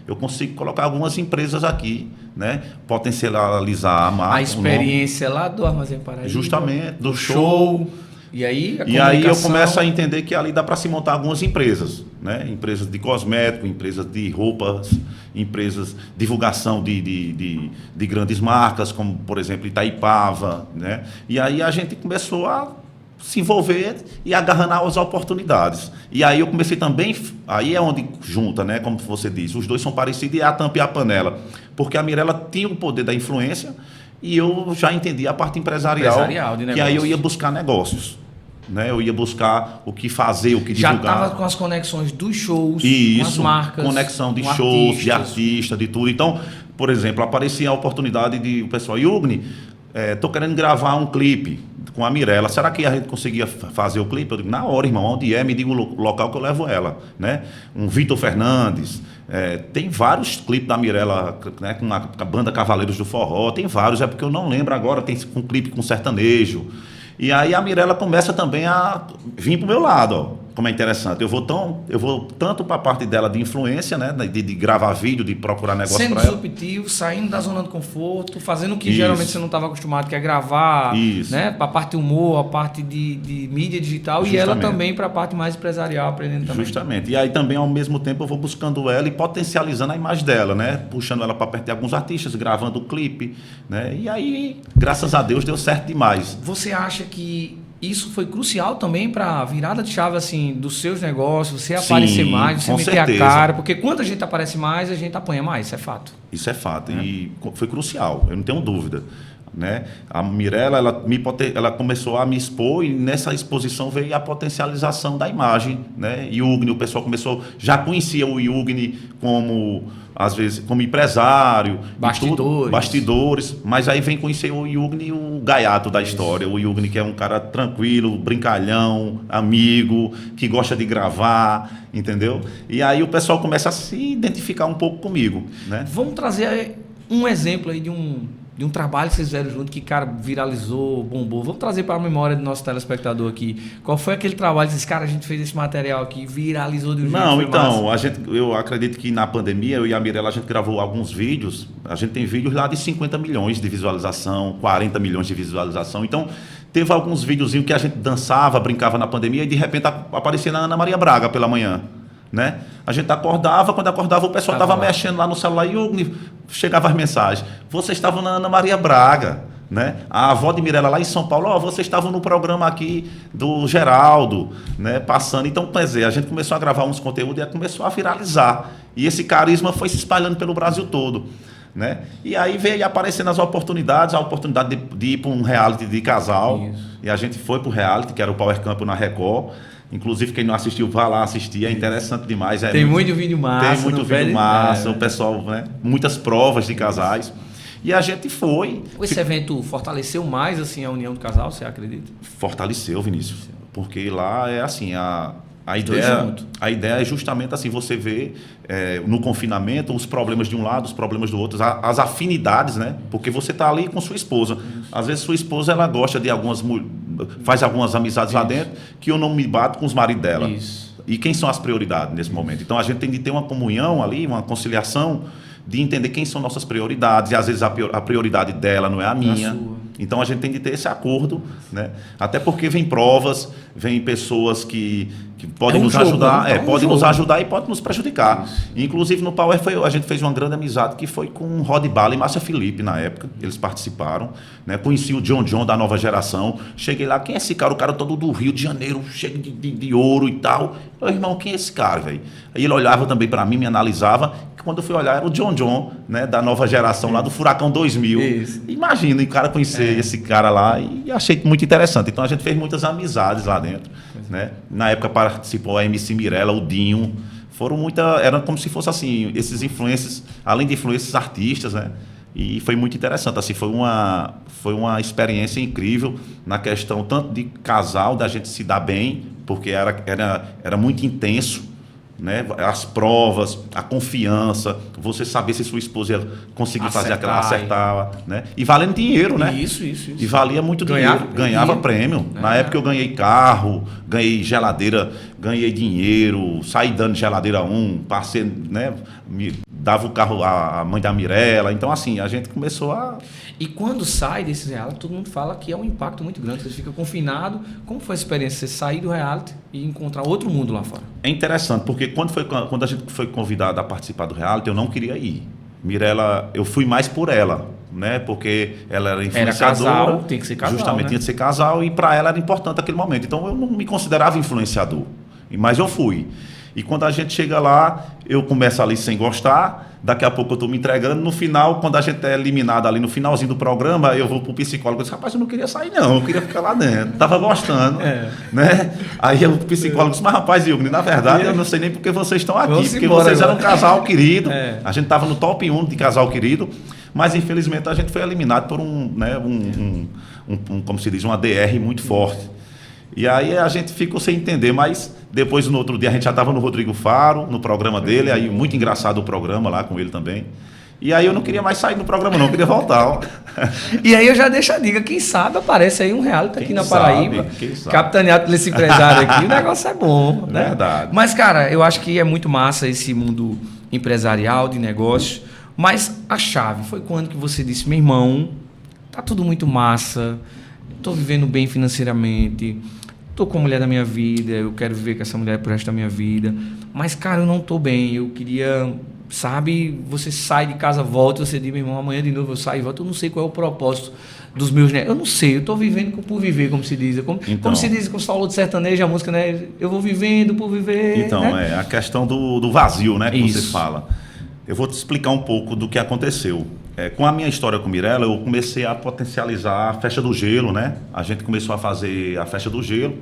Speaker 2: eu consigo colocar algumas empresas aqui, né? Potencializar a marca.
Speaker 1: A experiência lá do Armazém Paraíba.
Speaker 2: Justamente, do show.
Speaker 1: E aí
Speaker 2: eu começo a entender que ali dá para se montar algumas empresas, né? Empresas de cosmético, empresas de roupas, empresas de divulgação de grandes marcas, como, por exemplo, Itaipava, né? E aí a gente começou a se envolver e agarrando as oportunidades. E aí eu comecei também, aí é onde junta, né? Como você disse, os dois são parecidos, e é a tampa e a panela. Porque a Mirella tinha o poder da influência e eu já entendi a parte empresarial de que aí eu ia buscar negócios. Né? Eu ia buscar o que fazer, o que divulgar.
Speaker 1: Já estava com as conexões dos shows,
Speaker 2: com
Speaker 1: as marcas.
Speaker 2: Conexão de shows, de artista, de tudo. Então, por exemplo, aparecia a oportunidade de o pessoal, Yugni, estou querendo gravar um clipe com a Mirella. Será que a gente conseguia fazer o clipe? Eu digo, na hora, irmão, onde é? Me diga o local que eu levo ela. Né? Um Vitor Fernandes. Tem vários clipes da Mirella, né, com a banda Cavaleiros do Forró. Tem vários, é porque eu não lembro agora. Tem um clipe com sertanejo. E aí a Mirella começa também a vir pro meu lado, ó. como é interessante. Eu vou tanto para a parte dela de influência, né? De gravar vídeo, de procurar negócio para ela.
Speaker 1: Sendo disruptivo, saindo da zona de conforto, fazendo o que
Speaker 2: Isso.
Speaker 1: geralmente você não estava acostumado, que é gravar,
Speaker 2: Isso.
Speaker 1: né? Para a parte de humor, a parte de mídia digital.
Speaker 2: Justamente.
Speaker 1: E ela também para a parte mais empresarial, aprendendo também.
Speaker 2: Justamente. E aí também, ao mesmo tempo, eu vou buscando ela e potencializando a imagem dela, né? Puxando ela para perto de alguns artistas, gravando o clipe, né? E aí, graças a Deus, deu certo demais.
Speaker 1: Você acha que isso foi crucial também para a virada de chave assim dos seus negócios, você aparecer mais, você meter
Speaker 2: certeza.
Speaker 1: a cara, porque quando a gente aparece mais, a gente apanha mais, isso é fato.
Speaker 2: Isso é fato, e foi crucial, eu não tenho dúvida. Né? A Mirella, ela começou a me expor e nessa exposição veio a potencialização da imagem, né? Yugni, o pessoal já conhecia o Yugni como, às vezes, como empresário, bastidores, mas aí vem conhecer o Yugni, o gaiato da história, o Yugni que é um cara tranquilo, brincalhão, amigo, que gosta de gravar, entendeu? E aí o pessoal começa a se identificar um pouco comigo, né?
Speaker 1: Vamos trazer um exemplo aí de um trabalho que vocês fizeram junto, que, cara, viralizou, bombou. Vamos trazer para a memória do nosso telespectador aqui. Qual foi aquele trabalho que cara, a gente fez esse material aqui, viralizou de um jeito?
Speaker 2: Não, então, eu acredito que na pandemia, eu e a Mirella, a gente gravou alguns vídeos. A gente tem vídeos lá de 50 milhões de visualização, 40 milhões de visualização. Então, teve alguns videozinhos que a gente dançava, brincava na pandemia e de repente aparecia na Ana Maria Braga pela manhã. Né? A gente acordava, quando acordava o pessoal estava mexendo lá no celular e chegava as mensagens. Vocês estavam na Ana Maria Braga, né? A avó de Mirella lá em São Paulo, vocês estavam no programa aqui do Geraldo, né? Passando. Então, quer dizer, a gente começou a gravar uns conteúdos e começou a viralizar. E esse carisma foi se espalhando pelo Brasil todo. Né? E aí veio aparecendo as oportunidades, a oportunidade de ir para um reality de casal. Isso. E a gente foi para o reality, que era o Power Camp na Record. Inclusive, quem não assistiu, vá lá assistir, é interessante demais.
Speaker 1: Tem muito vídeo massa.
Speaker 2: Tem muito vídeo massa, o pessoal, né? Muitas provas de casais. E a gente foi.
Speaker 1: Esse evento fortaleceu mais assim, a união do casal, você acredita?
Speaker 2: Fortaleceu, Vinícius. Porque lá é assim, a ideia é justamente assim, você vê no confinamento os problemas de um lado, os problemas do outro, as afinidades, né? Porque você está ali com sua esposa. Às vezes sua esposa ela gosta de faz algumas amizades lá dentro que eu não me bato com os maridos dela. Isso. E quem são as prioridades nesse momento? Então a gente tem de ter uma comunhão ali, uma conciliação de entender quem são nossas prioridades e às vezes a prioridade dela não é a minha. Então a gente tem de ter esse acordo, né? Até porque vem provas, vem pessoas que podem nos ajudar, podem nos ajudar e podem nos prejudicar. Inclusive no Power a gente fez uma grande amizade que foi com Rod Bala e Márcia Felipe na época, eles participaram, né? Conheci o John da nova geração, cheguei lá, quem é esse cara? O cara todo do Rio de Janeiro, cheio de ouro e tal. Eu, irmão, quem é esse cara, velho? Aí ele olhava também para mim, me analisava, quando eu fui olhar era o John, né? Da nova geração lá do Furacão 2000. Isso. Imagina, o cara conhecer esse cara lá e achei muito interessante. Então a gente fez muitas amizades lá dentro, né? Na época participou a MC Mirella, o Dinho, era como se fosse assim, esses influencers, além de influencers artistas, né? E foi muito interessante, assim, foi uma experiência incrível na questão tanto de casal, da gente se dar bem, porque era muito intenso, né? As provas, a confiança, você saber se sua esposa ia conseguir fazer aquela acertar, né? E valendo dinheiro, né?
Speaker 1: Isso.
Speaker 2: E valia muito dinheiro, ganhava prêmio. Na época eu ganhei carro, ganhei geladeira, ganhei dinheiro, saí dando geladeira passei, né? Me dava o carro à mãe da Mirella. Então, assim, a gente começou a...
Speaker 1: E quando sai desses reality, todo mundo fala que é um impacto muito grande. Você fica confinado. Como foi a experiência? Você sair do reality e encontrar outro mundo lá fora?
Speaker 2: É interessante, porque quando a gente foi convidado a participar do reality, eu não queria ir. Mirella, eu fui mais por ela, né? Porque ela era influenciadora.
Speaker 1: Era casal, tem que ser casal,
Speaker 2: justamente,
Speaker 1: né?
Speaker 2: Tinha que ser casal e para ela era importante aquele momento. Então eu não me considerava influenciador, mas eu fui. E quando a gente chega lá, eu começo ali sem gostar, daqui a pouco eu estou me entregando, no final, quando a gente é eliminado ali no finalzinho do programa, eu vou pro psicólogo e digo, rapaz, eu não queria sair não, eu queria ficar lá dentro, estava gostando, né? Aí o psicólogo disse, mas rapaz, Yugni, na verdade eu não sei nem porque vocês estão aqui, porque vocês eram um casal querido, a gente estava no top 1 de casal querido, mas infelizmente a gente foi eliminado por como se diz, uma DR muito forte. E aí a gente ficou sem entender, mas depois no outro dia a gente já estava no Rodrigo Faro, no programa dele, aí muito engraçado o programa lá com ele também. E aí eu não queria mais sair do programa, não, eu queria voltar. Ó.
Speaker 1: E aí eu já deixo a dica, quem sabe aparece aí um reality aqui na Paraíba, capitaneado por esse empresário aqui, o negócio é bom, né?
Speaker 2: Verdade.
Speaker 1: Mas, cara, eu acho que é muito massa esse mundo empresarial, de negócio, mas a chave foi quando que você disse, meu irmão, tá tudo muito massa, tô vivendo bem financeiramente, tô com a mulher da minha vida, eu quero viver com essa mulher pro resto da minha vida, mas, cara, eu não tô bem, eu queria... Sabe, você sai de casa, volta, você diz, meu irmão, amanhã de novo eu saio e volto, eu não sei qual é o propósito dos meus negócios. Eu não sei, eu estou vivendo por viver, como se diz. Como se diz, como você falou de sertanejo, a música, né? Eu vou vivendo por viver.
Speaker 2: Então,
Speaker 1: né?
Speaker 2: é a questão do vazio, né? Que
Speaker 1: Isso.
Speaker 2: você fala. Eu vou te explicar um pouco do que aconteceu. Com a minha história com Mirella, eu comecei a potencializar a festa do gelo, né? A gente começou a fazer a festa do gelo.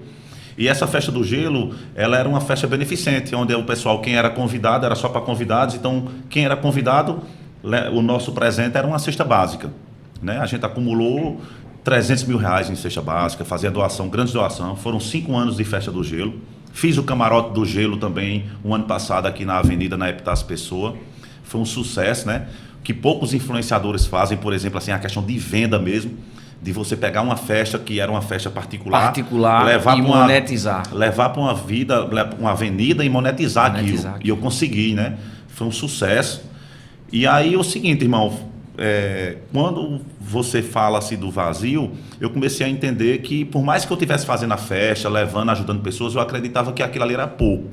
Speaker 2: E essa festa do gelo, ela era uma festa beneficente, onde o pessoal, quem era convidado, era só para convidados. Então, quem era convidado, o nosso presente era uma cesta básica. Né? A gente acumulou 300 mil reais em cesta básica, fazia doação, grande doação. Foram 5 anos de festa do gelo. Fiz o camarote do gelo também, um ano passado, aqui na Avenida, na Epitácio Pessoa. Foi um sucesso, né? Que poucos influenciadores fazem, por exemplo, assim, a questão de venda mesmo. De você pegar uma festa que era uma festa particular
Speaker 1: levar e monetizar.
Speaker 2: Levar para uma vida, uma avenida e monetizar aquilo. E eu consegui, né? Foi um sucesso. E aí o seguinte, irmão, quando você fala assim do vazio, eu comecei a entender que por mais que eu estivesse fazendo a festa, levando, ajudando pessoas, eu acreditava que aquilo ali era pouco.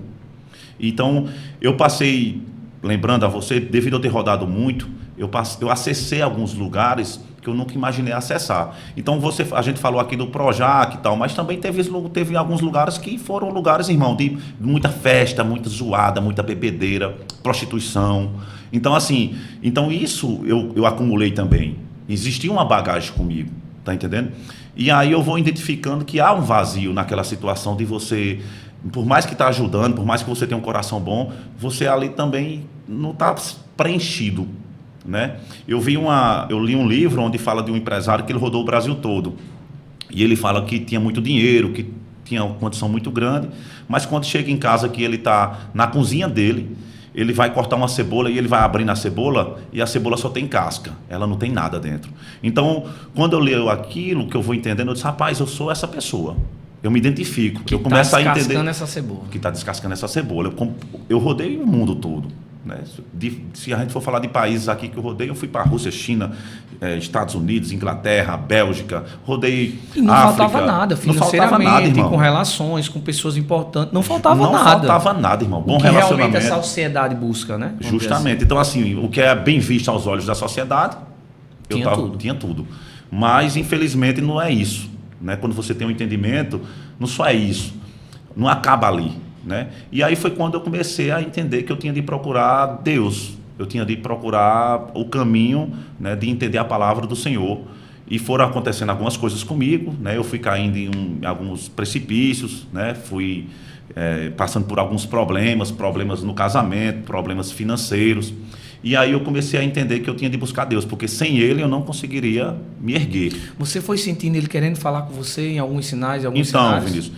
Speaker 2: Então, eu passei, lembrando a você, devido a eu ter rodado muito, eu acessei alguns lugares que eu nunca imaginei acessar. Então, a gente falou aqui do Projac e tal, mas também teve alguns lugares que foram lugares, irmão, de muita festa, muita zoada, muita bebedeira, prostituição. Então, assim, isso eu acumulei também. Existia uma bagagem comigo, tá entendendo? E aí eu vou identificando que há um vazio naquela situação de você, por mais que está ajudando, por mais que você tenha um coração bom, você ali também não está preenchido. Né? Eu li um livro onde fala de um empresário que ele rodou o Brasil todo. E ele fala que tinha muito dinheiro, que tinha uma condição muito grande, mas quando chega em casa que ele está na cozinha dele, ele vai cortar uma cebola e ele vai abrindo a cebola e a cebola só tem casca, ela não tem nada dentro. Então, quando eu leio aquilo que eu vou entendendo, eu disse, rapaz, eu sou essa pessoa. Eu me identifico. Eu começo a entender
Speaker 1: essa cebola.
Speaker 2: Que está descascando essa cebola. Eu rodei o mundo todo. Né? Se a gente for falar de países aqui que eu rodei, eu fui para a Rússia, China, Estados Unidos, Inglaterra, Bélgica, rodei
Speaker 1: e não
Speaker 2: África.
Speaker 1: Faltava nada financeiramente,
Speaker 2: não faltava nada,
Speaker 1: com relações, com pessoas importantes, não faltava nada.
Speaker 2: Não faltava nada, irmão. Bom
Speaker 1: o que
Speaker 2: relacionamento.
Speaker 1: Realmente essa sociedade busca, né?
Speaker 2: Justamente.
Speaker 1: Assim.
Speaker 2: Então, assim, o que é bem visto aos olhos da sociedade, tinha tudo. Mas, infelizmente, não é isso. Né? Quando você tem um entendimento, não só é isso. Não acaba ali. Né? E aí foi quando eu comecei a entender que eu tinha de procurar Deus, eu tinha de procurar o caminho, né, de entender a palavra do Senhor. E foram acontecendo algumas coisas comigo, né? Eu fui caindo em alguns precipícios, né? Fui passando por alguns problemas no casamento, problemas financeiros. E aí eu comecei a entender que eu tinha de buscar Deus, porque sem Ele eu não conseguiria me erguer.
Speaker 1: Você foi sentindo Ele querendo falar com você em alguns sinais,
Speaker 2: Então, Vinícius,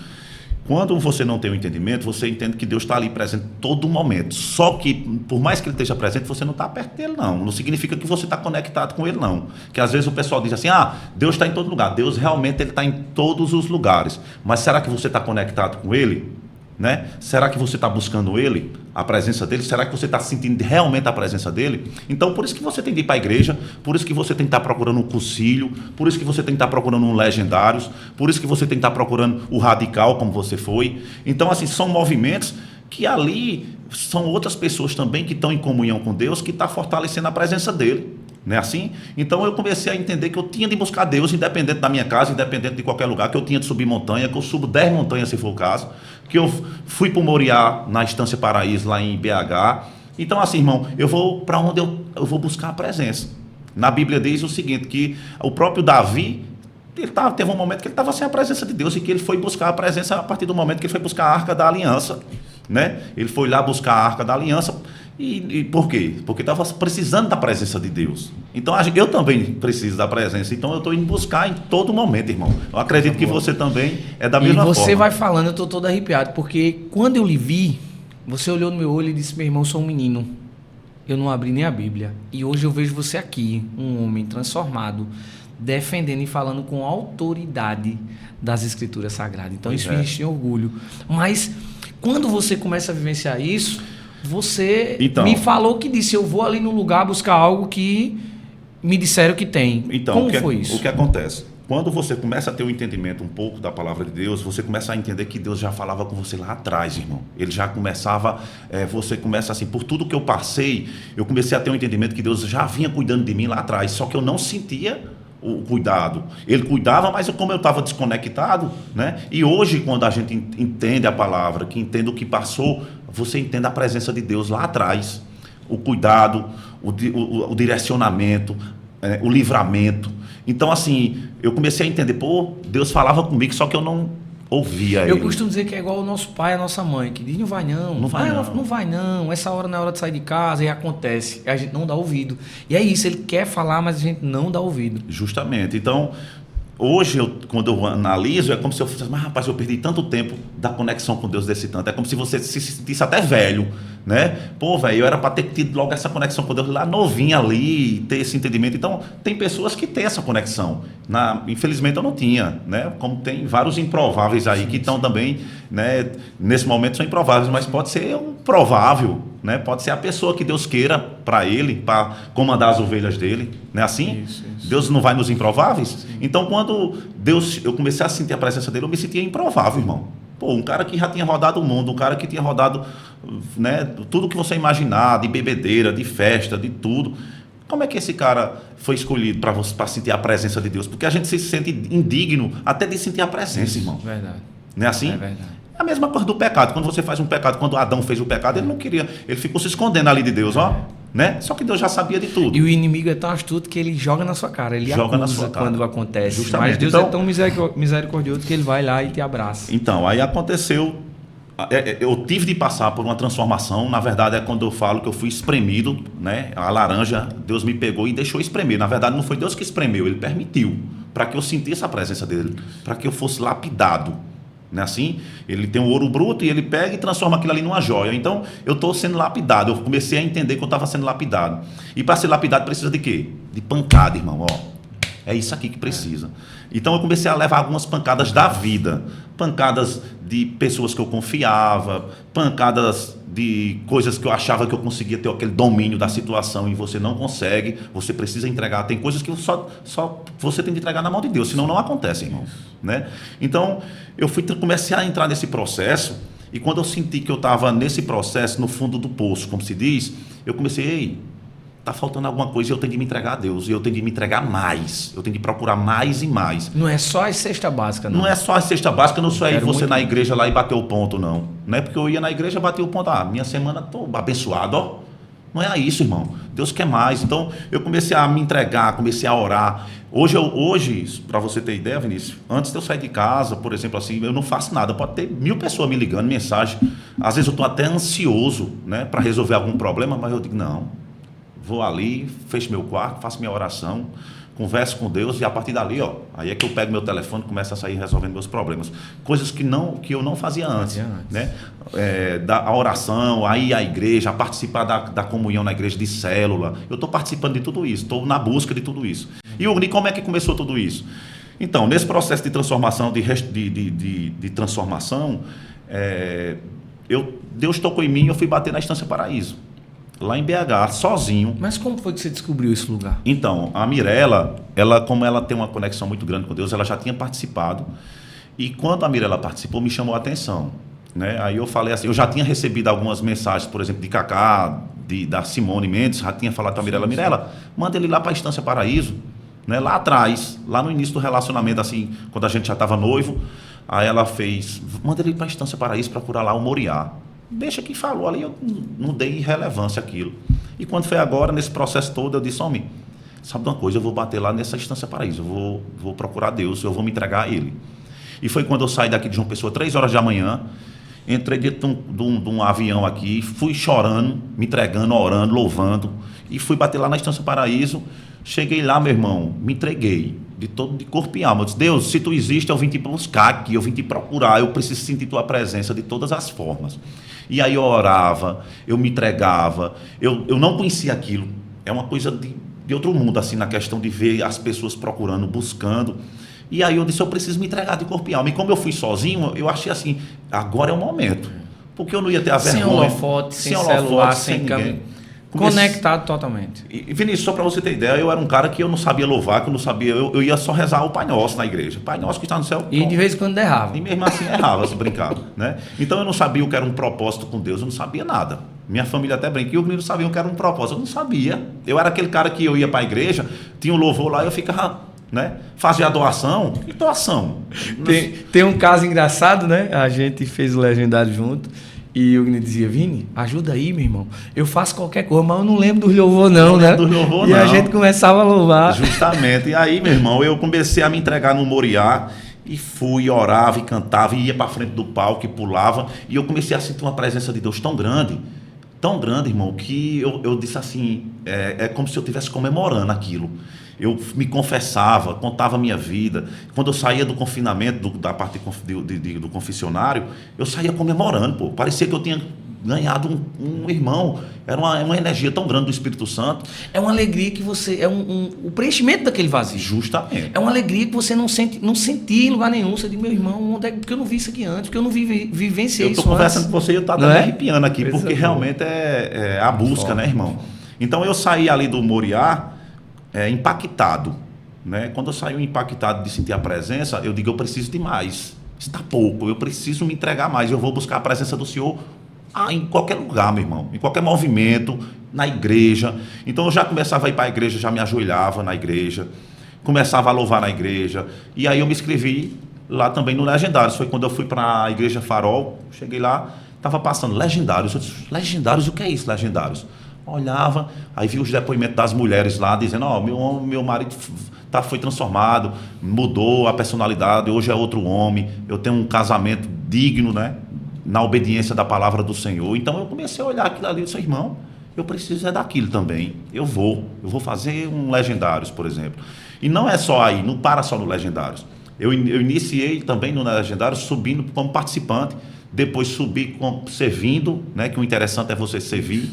Speaker 2: quando você não tem o entendimento, você entende que Deus está ali presente todo momento. Só que, por mais que Ele esteja presente, você não está perto dele, não. Não significa que você está conectado com Ele, não. Que às vezes o pessoal diz assim, Deus está em todo lugar. Deus realmente está em todos os lugares. Mas será que você está conectado com Ele? Né? Será que você está buscando Ele, a presença dEle? Será que você está sentindo realmente a presença dEle? Então, por isso que você tem de ir para a igreja, por isso que você tem que estar procurando um concílio, por isso que você tem que estar procurando um Legendários, por isso que você tem que estar procurando o Radical, como você foi. Então, assim, são movimentos que ali são outras pessoas também que estão em comunhão com Deus, que estão fortalecendo a presença dEle. Não é assim? Então eu comecei a entender que eu tinha de buscar Deus, independente da minha casa, independente de qualquer lugar, que eu tinha de subir montanha, que eu subo 10 montanhas se for o caso, que eu fui para o Moriá, na Estância Paraíso, lá em BH. Então assim, irmão, eu vou para onde eu vou buscar a presença. Na Bíblia diz o seguinte, que o próprio Davi, teve um momento que ele estava sem a presença de Deus e que ele foi buscar a presença a partir do momento que ele foi buscar a Arca da Aliança. Né? Ele foi lá buscar a Arca da Aliança. E por quê? Porque estava precisando da presença de Deus. Então eu também preciso da presença. Então eu estou indo buscar em todo momento, irmão. Eu acredito que você também é da mesma forma.
Speaker 1: E você vai falando, eu estou todo arrepiado. Porque quando eu lhe vi, você olhou no meu olho e disse, meu irmão, eu sou um menino. eu não abri nem a Bíblia. E hoje eu vejo você aqui, um homem transformado, defendendo e falando com autoridade das Escrituras Sagradas. Então isso me enche de orgulho. Mas quando você começa a vivenciar isso, você me falou que disse, eu vou ali no lugar buscar algo que me disseram que tem.
Speaker 2: Então,
Speaker 1: como foi isso?
Speaker 2: O que acontece? Quando você começa a ter um entendimento um pouco da palavra de Deus, você começa a entender que Deus já falava com você lá atrás, irmão. Ele já começava, você começa assim, por tudo que eu passei, eu comecei a ter um entendimento que Deus já vinha cuidando de mim lá atrás, só que eu não sentia o cuidado. Ele cuidava, mas como eu estava desconectado, né? E hoje, quando a gente entende a palavra, que entende o que passou, você entende a presença de Deus lá atrás, o cuidado, o direcionamento, o livramento. Então, assim, eu comecei a entender, Deus falava comigo, só que eu não ouvia ele.
Speaker 1: Eu costumo dizer que é igual o nosso pai e a nossa mãe, que diz, não vai não.
Speaker 2: Não vai não.
Speaker 1: Não vai não, essa hora não é hora de sair de casa, e acontece, a gente não dá ouvido. E é isso, ele quer falar, mas a gente não dá ouvido.
Speaker 2: Justamente. Então, hoje, quando eu analiso, é como se eu fosse, mas rapaz, eu perdi tanto tempo da conexão com Deus desse tanto. É como se você se sentisse até velho, né? Velho, eu era para ter tido logo essa conexão com Deus lá novinha ali, ter esse entendimento. Então, tem pessoas que têm essa conexão. Infelizmente, eu não tinha, né? Como tem vários improváveis aí que estão também, né? Nesse momento são improváveis, mas pode ser um provável, né? Pode ser a pessoa que Deus queira para ele, para comandar as ovelhas dele, não é assim?
Speaker 1: Isso.
Speaker 2: Deus não vai nos improváveis?
Speaker 1: Sim.
Speaker 2: Então, quando eu comecei a sentir a presença dele, eu me sentia improvável, irmão. Um cara que já tinha rodado o mundo, um cara que tinha rodado, né, tudo que você imaginar, de bebedeira, de festa, de tudo. Como é que esse cara foi escolhido para sentir a presença de Deus? Porque a gente se sente indigno até de sentir a presença, irmão.
Speaker 1: Verdade.
Speaker 2: Não é assim?
Speaker 1: É verdade.
Speaker 2: É a mesma coisa do pecado. Quando você faz um pecado, quando Adão fez o pecado, ele não queria, ele ficou se escondendo ali de Deus, né? Só que Deus já sabia de tudo.
Speaker 1: E o inimigo é tão astuto que ele joga na sua cara, ele joga na sua cara quando acontece.
Speaker 2: Justamente.
Speaker 1: Mas Deus é tão misericordioso que ele vai lá e te abraça.
Speaker 2: Então, aí aconteceu, eu tive de passar por uma transformação. Na verdade, é quando eu falo que eu fui espremido, né? A laranja, Deus me pegou e deixou espremer. Na verdade, não foi Deus que espremeu, ele permitiu, para que eu sentisse a presença dele, para que eu fosse lapidado. Não é assim? Ele tem o ouro bruto e ele pega e transforma aquilo ali numa joia. Então, eu estou sendo lapidado. Eu comecei a entender que eu estava sendo lapidado. E para ser lapidado precisa de quê? De pancada, irmão. É isso aqui que precisa. Então, eu comecei a levar algumas pancadas da vida. Pancadas de pessoas que eu confiava, pancadas de coisas que eu achava que eu conseguia ter aquele domínio da situação e você não consegue, você precisa entregar. Tem coisas que só você tem que entregar na mão de Deus, senão não acontece, irmão. Né? Então, comecei a entrar nesse processo e quando eu senti que eu estava nesse processo, no fundo do poço, como se diz, eu comecei, está faltando alguma coisa e eu tenho que me entregar a Deus, e eu tenho que me entregar mais, eu tenho que procurar mais e mais.
Speaker 1: Não é só a cesta básica, não.
Speaker 2: Não é só a cesta básica, não só aí você
Speaker 1: muito...
Speaker 2: na igreja lá e bater o ponto, não. Não é porque eu ia na igreja e bater o ponto, minha semana estou abençoado, Não é isso, irmão. Deus quer mais. Então, eu comecei a me entregar, comecei a orar. Hoje, para você ter ideia, Vinícius, antes de eu sair de casa, por exemplo, assim, eu não faço nada. Pode ter 1000 pessoas me ligando, mensagem. Às vezes eu estou até ansioso, né, para resolver algum problema, mas eu digo, não. Vou ali, fecho meu quarto, faço minha oração, converso com Deus e a partir dali, aí é que eu pego meu telefone e começo a sair resolvendo meus problemas. Coisas que eu não fazia antes. Né? A oração, a ir à igreja, a participar da comunhão na igreja de célula. Eu estou participando de tudo isso, estou na busca de tudo isso. E como é que começou tudo isso? Então, nesse processo de transformação, de transformação, Deus tocou em mim e eu fui bater na Estância Paraíso. Lá em BH, sozinho.
Speaker 1: Mas como foi que você descobriu esse lugar?
Speaker 2: Então, a Mirella, como ela tem uma conexão muito grande com Deus, ela já tinha participado. E quando a Mirella participou, me chamou a atenção. Né? Aí eu falei assim, eu já tinha recebido algumas mensagens, por exemplo, de Cacá, da Simone Mendes, já tinha falado com a Mirella. Mirella, manda ele lá para a Estância Paraíso. Né? Lá atrás, lá no início do relacionamento, assim, quando a gente já estava noivo, aí ela fez, manda ele para a Estância Paraíso para curar lá o Moriá. Deixa que falou ali, eu não dei relevância àquilo. E quando foi agora, nesse processo todo, eu disse, homem, sabe de uma coisa, eu vou bater lá nessa Estância Paraíso, eu vou procurar Deus, eu vou me entregar a Ele. E foi quando eu saí daqui de João Pessoa, 3 horas da manhã, entrei dentro de um avião aqui, fui chorando, me entregando, orando, louvando, e fui bater lá na Estância Paraíso. Cheguei lá, meu irmão, me entreguei de corpo e alma. Eu disse, Deus, se tu existe, eu vim te buscar aqui, eu vim te procurar, eu preciso sentir tua presença de todas as formas. E aí eu orava, eu me entregava, eu não conhecia aquilo. É uma coisa de outro mundo, assim, na questão de ver as pessoas procurando, buscando. E aí eu disse, eu preciso me entregar de corpo e alma. E como eu fui sozinho, eu achei assim, agora é o momento. Porque eu não ia ter a vergonha.
Speaker 1: Sem holofote, sem celular, sem
Speaker 2: ninguém.
Speaker 1: Conectado totalmente.
Speaker 2: E Vinícius, só para você ter ideia, eu era um cara que eu não sabia louvar, que eu não sabia, eu ia só rezar o Pai Nosso na igreja. Pai Nosso que está no céu.
Speaker 1: E de vez em quando errava.
Speaker 2: E mesmo assim errava, se brincava, né? Então eu não sabia o que era um propósito com Deus, eu não sabia nada. Minha família até brinca, e os meninos sabiam o que era um propósito, eu não sabia. Eu era aquele cara que eu ia para a igreja, tinha um louvor lá, eu ficava, né? Fazia a doação. Que doação?
Speaker 1: Tem um caso engraçado, né? A gente fez o Legendário junto. E o Gni dizia, Vini, ajuda aí, meu irmão. Eu faço qualquer coisa, mas eu não lembro dos louvor não, né?
Speaker 2: Dos louvor,
Speaker 1: e a gente começava a louvar.
Speaker 2: Justamente. E aí, meu irmão, eu comecei a me entregar no Moriá e fui, orava e cantava, e ia para frente do palco e pulava. E eu comecei a sentir uma presença de Deus tão grande, irmão, que eu disse assim, é como se eu estivesse comemorando aquilo. Eu me confessava, contava a minha vida. Quando eu saía do confinamento, da parte do confessionário, eu saía comemorando, pô. Parecia que eu tinha ganhado um irmão. Era uma energia tão grande do Espírito Santo.
Speaker 1: É uma alegria que você... É o preenchimento daquele vazio.
Speaker 2: Justamente.
Speaker 1: É uma alegria que você não sentia em lugar nenhum. Você diz, meu irmão, onde é porque eu não vi isso aqui antes? Porque eu não vivenciei isso antes.
Speaker 2: Eu estou conversando com você e eu estava me arrepiando aqui, porque realmente é a busca,
Speaker 1: forte,
Speaker 2: né, irmão? Então eu saí ali do Moriá impactado, né? Quando eu saí impactado de sentir a presença, eu digo, eu preciso de mais. Está pouco, eu preciso me entregar mais. Eu vou buscar a presença do Senhor em qualquer lugar, meu irmão, em qualquer movimento, na igreja. Então eu já começava a ir para a igreja, já me ajoelhava na igreja, começava a louvar na igreja. E aí eu me inscrevi lá também no Legendários. Foi quando eu fui para a Igreja Farol, cheguei lá, estava passando Legendários. Eu disse, Legendários, o que é isso, Legendários? Olhava, aí vi os depoimentos das mulheres lá, dizendo, meu marido foi transformado, mudou a personalidade, hoje é outro homem, eu tenho um casamento digno, né, na obediência da palavra do Senhor. Então eu comecei a olhar aquilo ali e disse, irmão, eu preciso daquilo também, eu vou fazer um Legendários, por exemplo. E não é só aí, não para só no Legendários. Eu iniciei também no Legendários subindo como participante, depois subi servindo, né, que o interessante é você servir.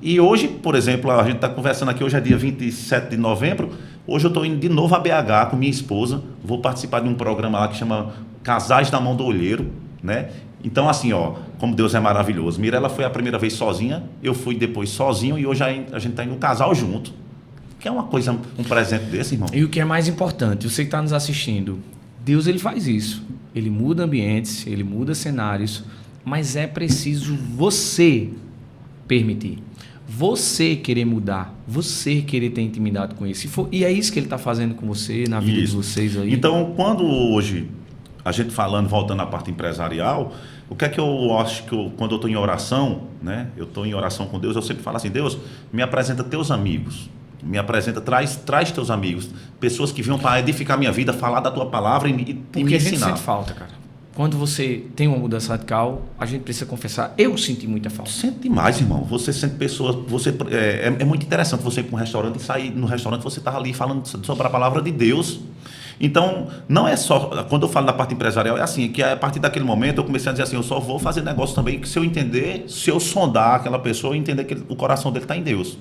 Speaker 2: E hoje, por exemplo, a gente está conversando aqui, hoje é dia 27 de novembro, hoje eu estou indo de novo a BH com minha esposa, vou participar de um programa lá que chama Casais da Mão do Olheiro, né? Então, assim, como Deus é maravilhoso. Mirela foi a primeira vez sozinha, eu fui depois sozinho e hoje a gente está indo um casal junto. Que é uma coisa, um presente desse, irmão.
Speaker 1: E o que é mais importante, você que está nos assistindo, Deus ele faz isso. Ele muda ambientes, ele muda cenários, mas é preciso você permitir. Você querer mudar, você querer ter intimidade com isso. E é isso que ele está fazendo com você, na vida de vocês aí.
Speaker 2: Então, quando hoje, a gente voltando à parte empresarial, o que é que eu acho que quando eu estou em oração, né? Eu estou em oração com Deus, eu sempre falo assim, Deus, me apresenta teus amigos. Me apresenta, traz teus amigos. Pessoas que venham para edificar minha vida, falar da tua palavra e me ensinar.
Speaker 1: Porque a gente sente falta, cara. Quando você tem uma mudança radical, a gente precisa confessar. Eu senti muita falta.
Speaker 2: Sente demais, irmão. Você sente pessoas... É muito interessante você ir para um restaurante e sair no restaurante, você está ali falando sobre a palavra de Deus. Então, não é só... Quando eu falo da parte empresarial, é assim, que a partir daquele momento eu comecei a dizer assim, eu só vou fazer negócio também que se eu entender, se eu sondar aquela pessoa e entender que o coração dele está em Deus.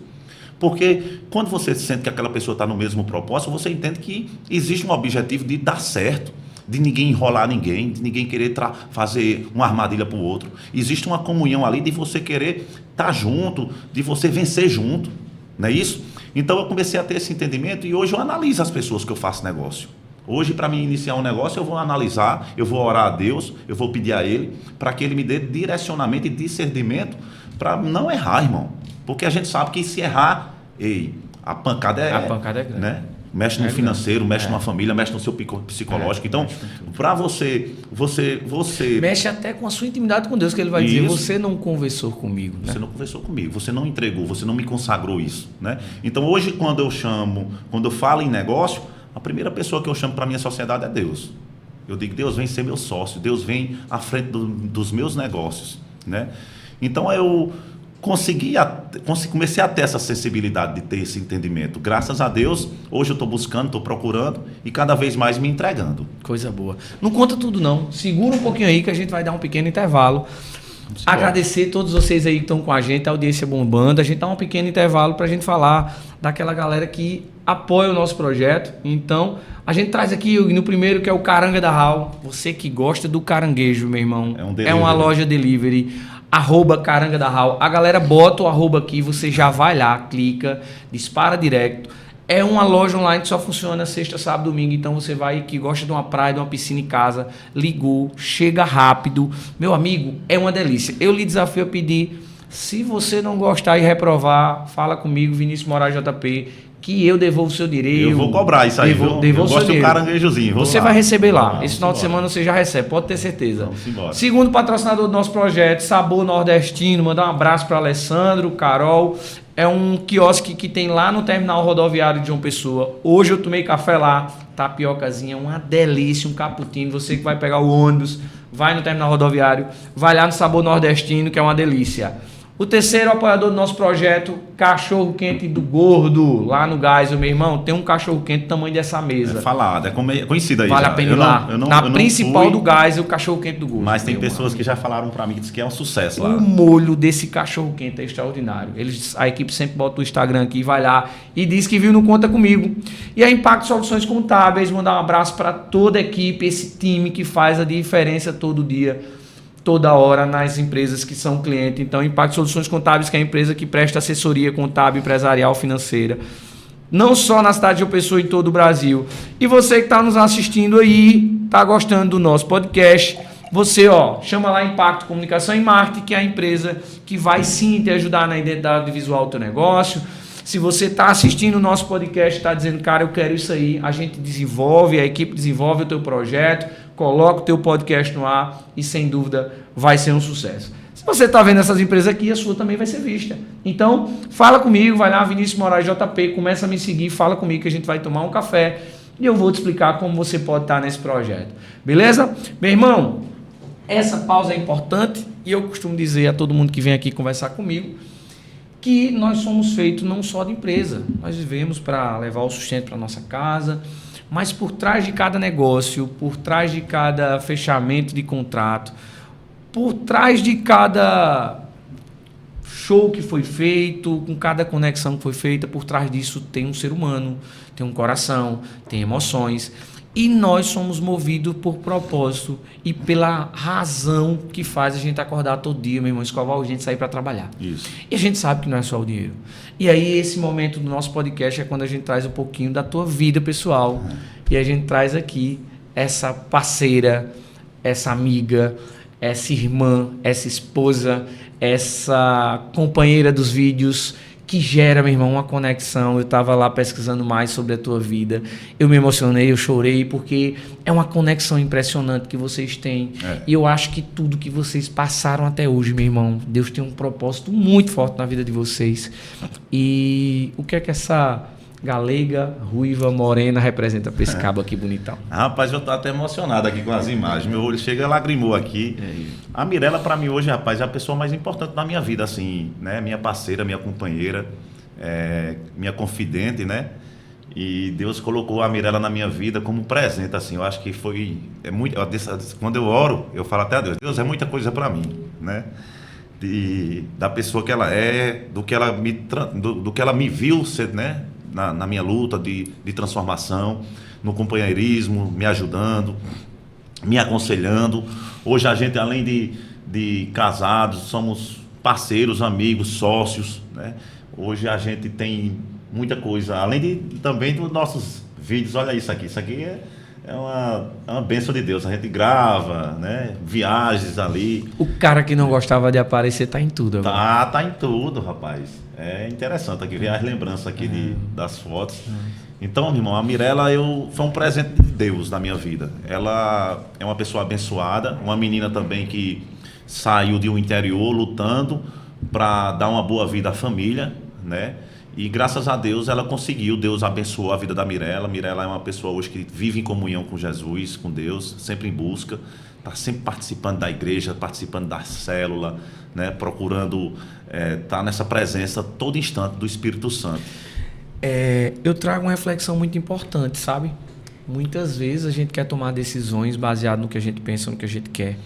Speaker 2: Porque quando você sente que aquela pessoa está no mesmo propósito, você entende que existe um objetivo de dar certo, de ninguém enrolar ninguém, de ninguém querer fazer uma armadilha para o outro. Existe uma comunhão ali de você querer estar junto, de você vencer junto, não é isso? Então eu comecei a ter esse entendimento e hoje eu analiso as pessoas que eu faço negócio. Hoje, para mim iniciar um negócio, eu vou analisar, eu vou orar a Deus, eu vou pedir a Ele para que Ele me dê direcionamento e discernimento para não errar, irmão. Porque a gente sabe que se errar, a pancada é grande, né? Mexe no financeiro, mexe numa família, mexe no seu psicológico. Então, para você...
Speaker 1: Mexe até com a sua intimidade com Deus, que Ele vai dizer, você não conversou comigo. Né?
Speaker 2: Você não conversou comigo, você não entregou, você não me consagrou isso. Né? Então, hoje, quando eu falo em negócio, a primeira pessoa que eu chamo para a minha sociedade é Deus. Eu digo, Deus vem ser meu sócio, Deus vem à frente dos meus negócios. Né? Então, eu... comecei a ter essa sensibilidade de ter esse entendimento. Graças a Deus, hoje eu estou buscando, estou procurando e cada vez mais me entregando.
Speaker 1: Coisa boa. Não conta tudo não, segura um pouquinho aí que a gente vai dar um pequeno intervalo. Agradecer a todos vocês aí que estão com a gente, a audiência bombando. A gente dá um pequeno intervalo para a gente falar daquela galera que apoia o nosso projeto. Então, a gente traz aqui no primeiro, que é o Caranga da Hall. Você que gosta do caranguejo, meu irmão. É uma loja delivery. @Caranga da Hall. A galera bota o arroba aqui, você já vai lá, clica, dispara direto. É uma loja online que só funciona sexta, sábado, domingo. Então você vai que gosta de uma praia, de uma piscina em casa, ligou, chega rápido. Meu amigo, é uma delícia. Eu lhe desafio a pedir. Se você não gostar e reprovar, fala comigo, Vinícius Moraes JP, que eu devolvo o seu direito.
Speaker 2: Eu vou cobrar isso aí. Eu gosto do caranguejozinho.
Speaker 1: Você vai receber lá. Esse final de semana você já recebe, pode ter certeza. Segundo patrocinador do nosso projeto, Sabor Nordestino. Mandar um abraço para Alessandro, Carol. É um quiosque que tem lá no terminal rodoviário de João Pessoa. Hoje eu tomei café lá, tapiocazinha, uma delícia, um cappuccino. Você que vai pegar o ônibus, vai no terminal rodoviário, vai lá no Sabor Nordestino, que é uma delícia. O terceiro apoiador do nosso projeto, Cachorro Quente do Gordo, lá no Gás, meu irmão, tem um cachorro quente do tamanho dessa mesa.
Speaker 2: É falado, é conhecido aí.
Speaker 1: Vale a pena ir lá. Na principal do Gás, é o Cachorro Quente do Gordo.
Speaker 2: Mas tem pessoas que já falaram para mim que é um sucesso lá.
Speaker 1: O molho desse cachorro quente é extraordinário. A equipe sempre bota o Instagram aqui, vai lá e diz que viu no Conta Comigo. E a Impacto Soluções Contábeis, mandar um abraço para toda a equipe, esse time que faz a diferença todo dia, toda hora nas empresas que são clientes. Então, Impacto Soluções Contábeis, que é a empresa que presta assessoria contábil, empresarial, financeira, não só na cidade de João Pessoa, em todo o Brasil. E você que está nos assistindo aí, está gostando do nosso podcast, você chama lá Impacto Comunicação e Marketing, que é a empresa que vai sim te ajudar na identidade visual do teu negócio. Se você está assistindo o nosso podcast, está dizendo, cara, eu quero isso aí, a gente desenvolve, a equipe desenvolve o teu projeto, coloca o teu podcast no ar e, sem dúvida, vai ser um sucesso. Se você está vendo essas empresas aqui, a sua também vai ser vista. Então, fala comigo, vai lá, Vinícius Moraes JP, começa a me seguir, fala comigo que a gente vai tomar um café e eu vou te explicar como você pode estar nesse projeto. Beleza? Meu irmão, essa pausa é importante e eu costumo dizer a todo mundo que vem aqui conversar comigo que nós somos feitos não só de empresa, nós vivemos para levar o sustento para nossa casa, mas por trás de cada negócio, por trás de cada fechamento de contrato, por trás de cada show que foi feito, com cada conexão que foi feita, por trás disso tem um ser humano, tem um coração, tem emoções. E nós somos movidos por propósito e pela razão que faz a gente acordar todo dia, meu irmão, escovar o dente e sair para trabalhar.
Speaker 2: Isso.
Speaker 1: E a gente sabe que não é só o dinheiro. E aí esse momento do nosso podcast é quando a gente traz um pouquinho da tua vida pessoal. E a gente traz aqui essa parceira, essa amiga, essa irmã, essa esposa, essa companheira dos vídeos, que gera, meu irmão, uma conexão. Eu estava lá pesquisando mais sobre a tua vida, eu me emocionei, eu chorei, porque é uma conexão impressionante que vocês têm. E eu acho que tudo que vocês passaram até hoje, meu irmão, Deus tem um propósito muito forte na vida de vocês. E o que é que essa galega, ruiva, morena representa para esse cabo aqui bonitão?
Speaker 2: Rapaz, eu tô até emocionado aqui com as imagens. Meu olho chega, lagrimou aqui. A Mirela, para mim, hoje, rapaz, é a pessoa mais importante da minha vida, assim, né? Minha parceira, minha companheira, minha confidente, né? E Deus colocou a Mirela na minha vida como presente, assim. Eu acho que foi... quando eu oro, eu falo até a Deus, Deus, é muita coisa para mim, né? Da pessoa que ela é, do que ela me viu, né? Na minha luta de transformação, no companheirismo, me ajudando, me aconselhando. Hoje a gente, além de casados, somos parceiros, amigos, sócios, né? Hoje a gente tem muita coisa, além também dos nossos vídeos. Olha isso aqui é uma bênção de Deus. A gente grava, né? Viagens ali.
Speaker 1: O cara que não gostava de aparecer tá em tudo agora.
Speaker 2: Tá em tudo, rapaz. É interessante aqui ver as lembranças aqui das fotos. Então, meu irmão, a Mirela foi um presente de Deus na minha vida. Ela é uma pessoa abençoada, uma menina também que saiu de um interior lutando para dar uma boa vida à família, né? E graças a Deus ela conseguiu, Deus abençoou a vida da Mirela. Mirela é uma pessoa hoje que vive em comunhão com Jesus, com Deus, sempre em busca, está sempre participando da igreja, participando da célula, né? Procurando estar nessa presença todo instante do Espírito Santo.
Speaker 1: Eu trago uma reflexão muito importante, sabe? Muitas vezes a gente quer tomar decisões baseadas no que a gente pensa, no que a gente quer.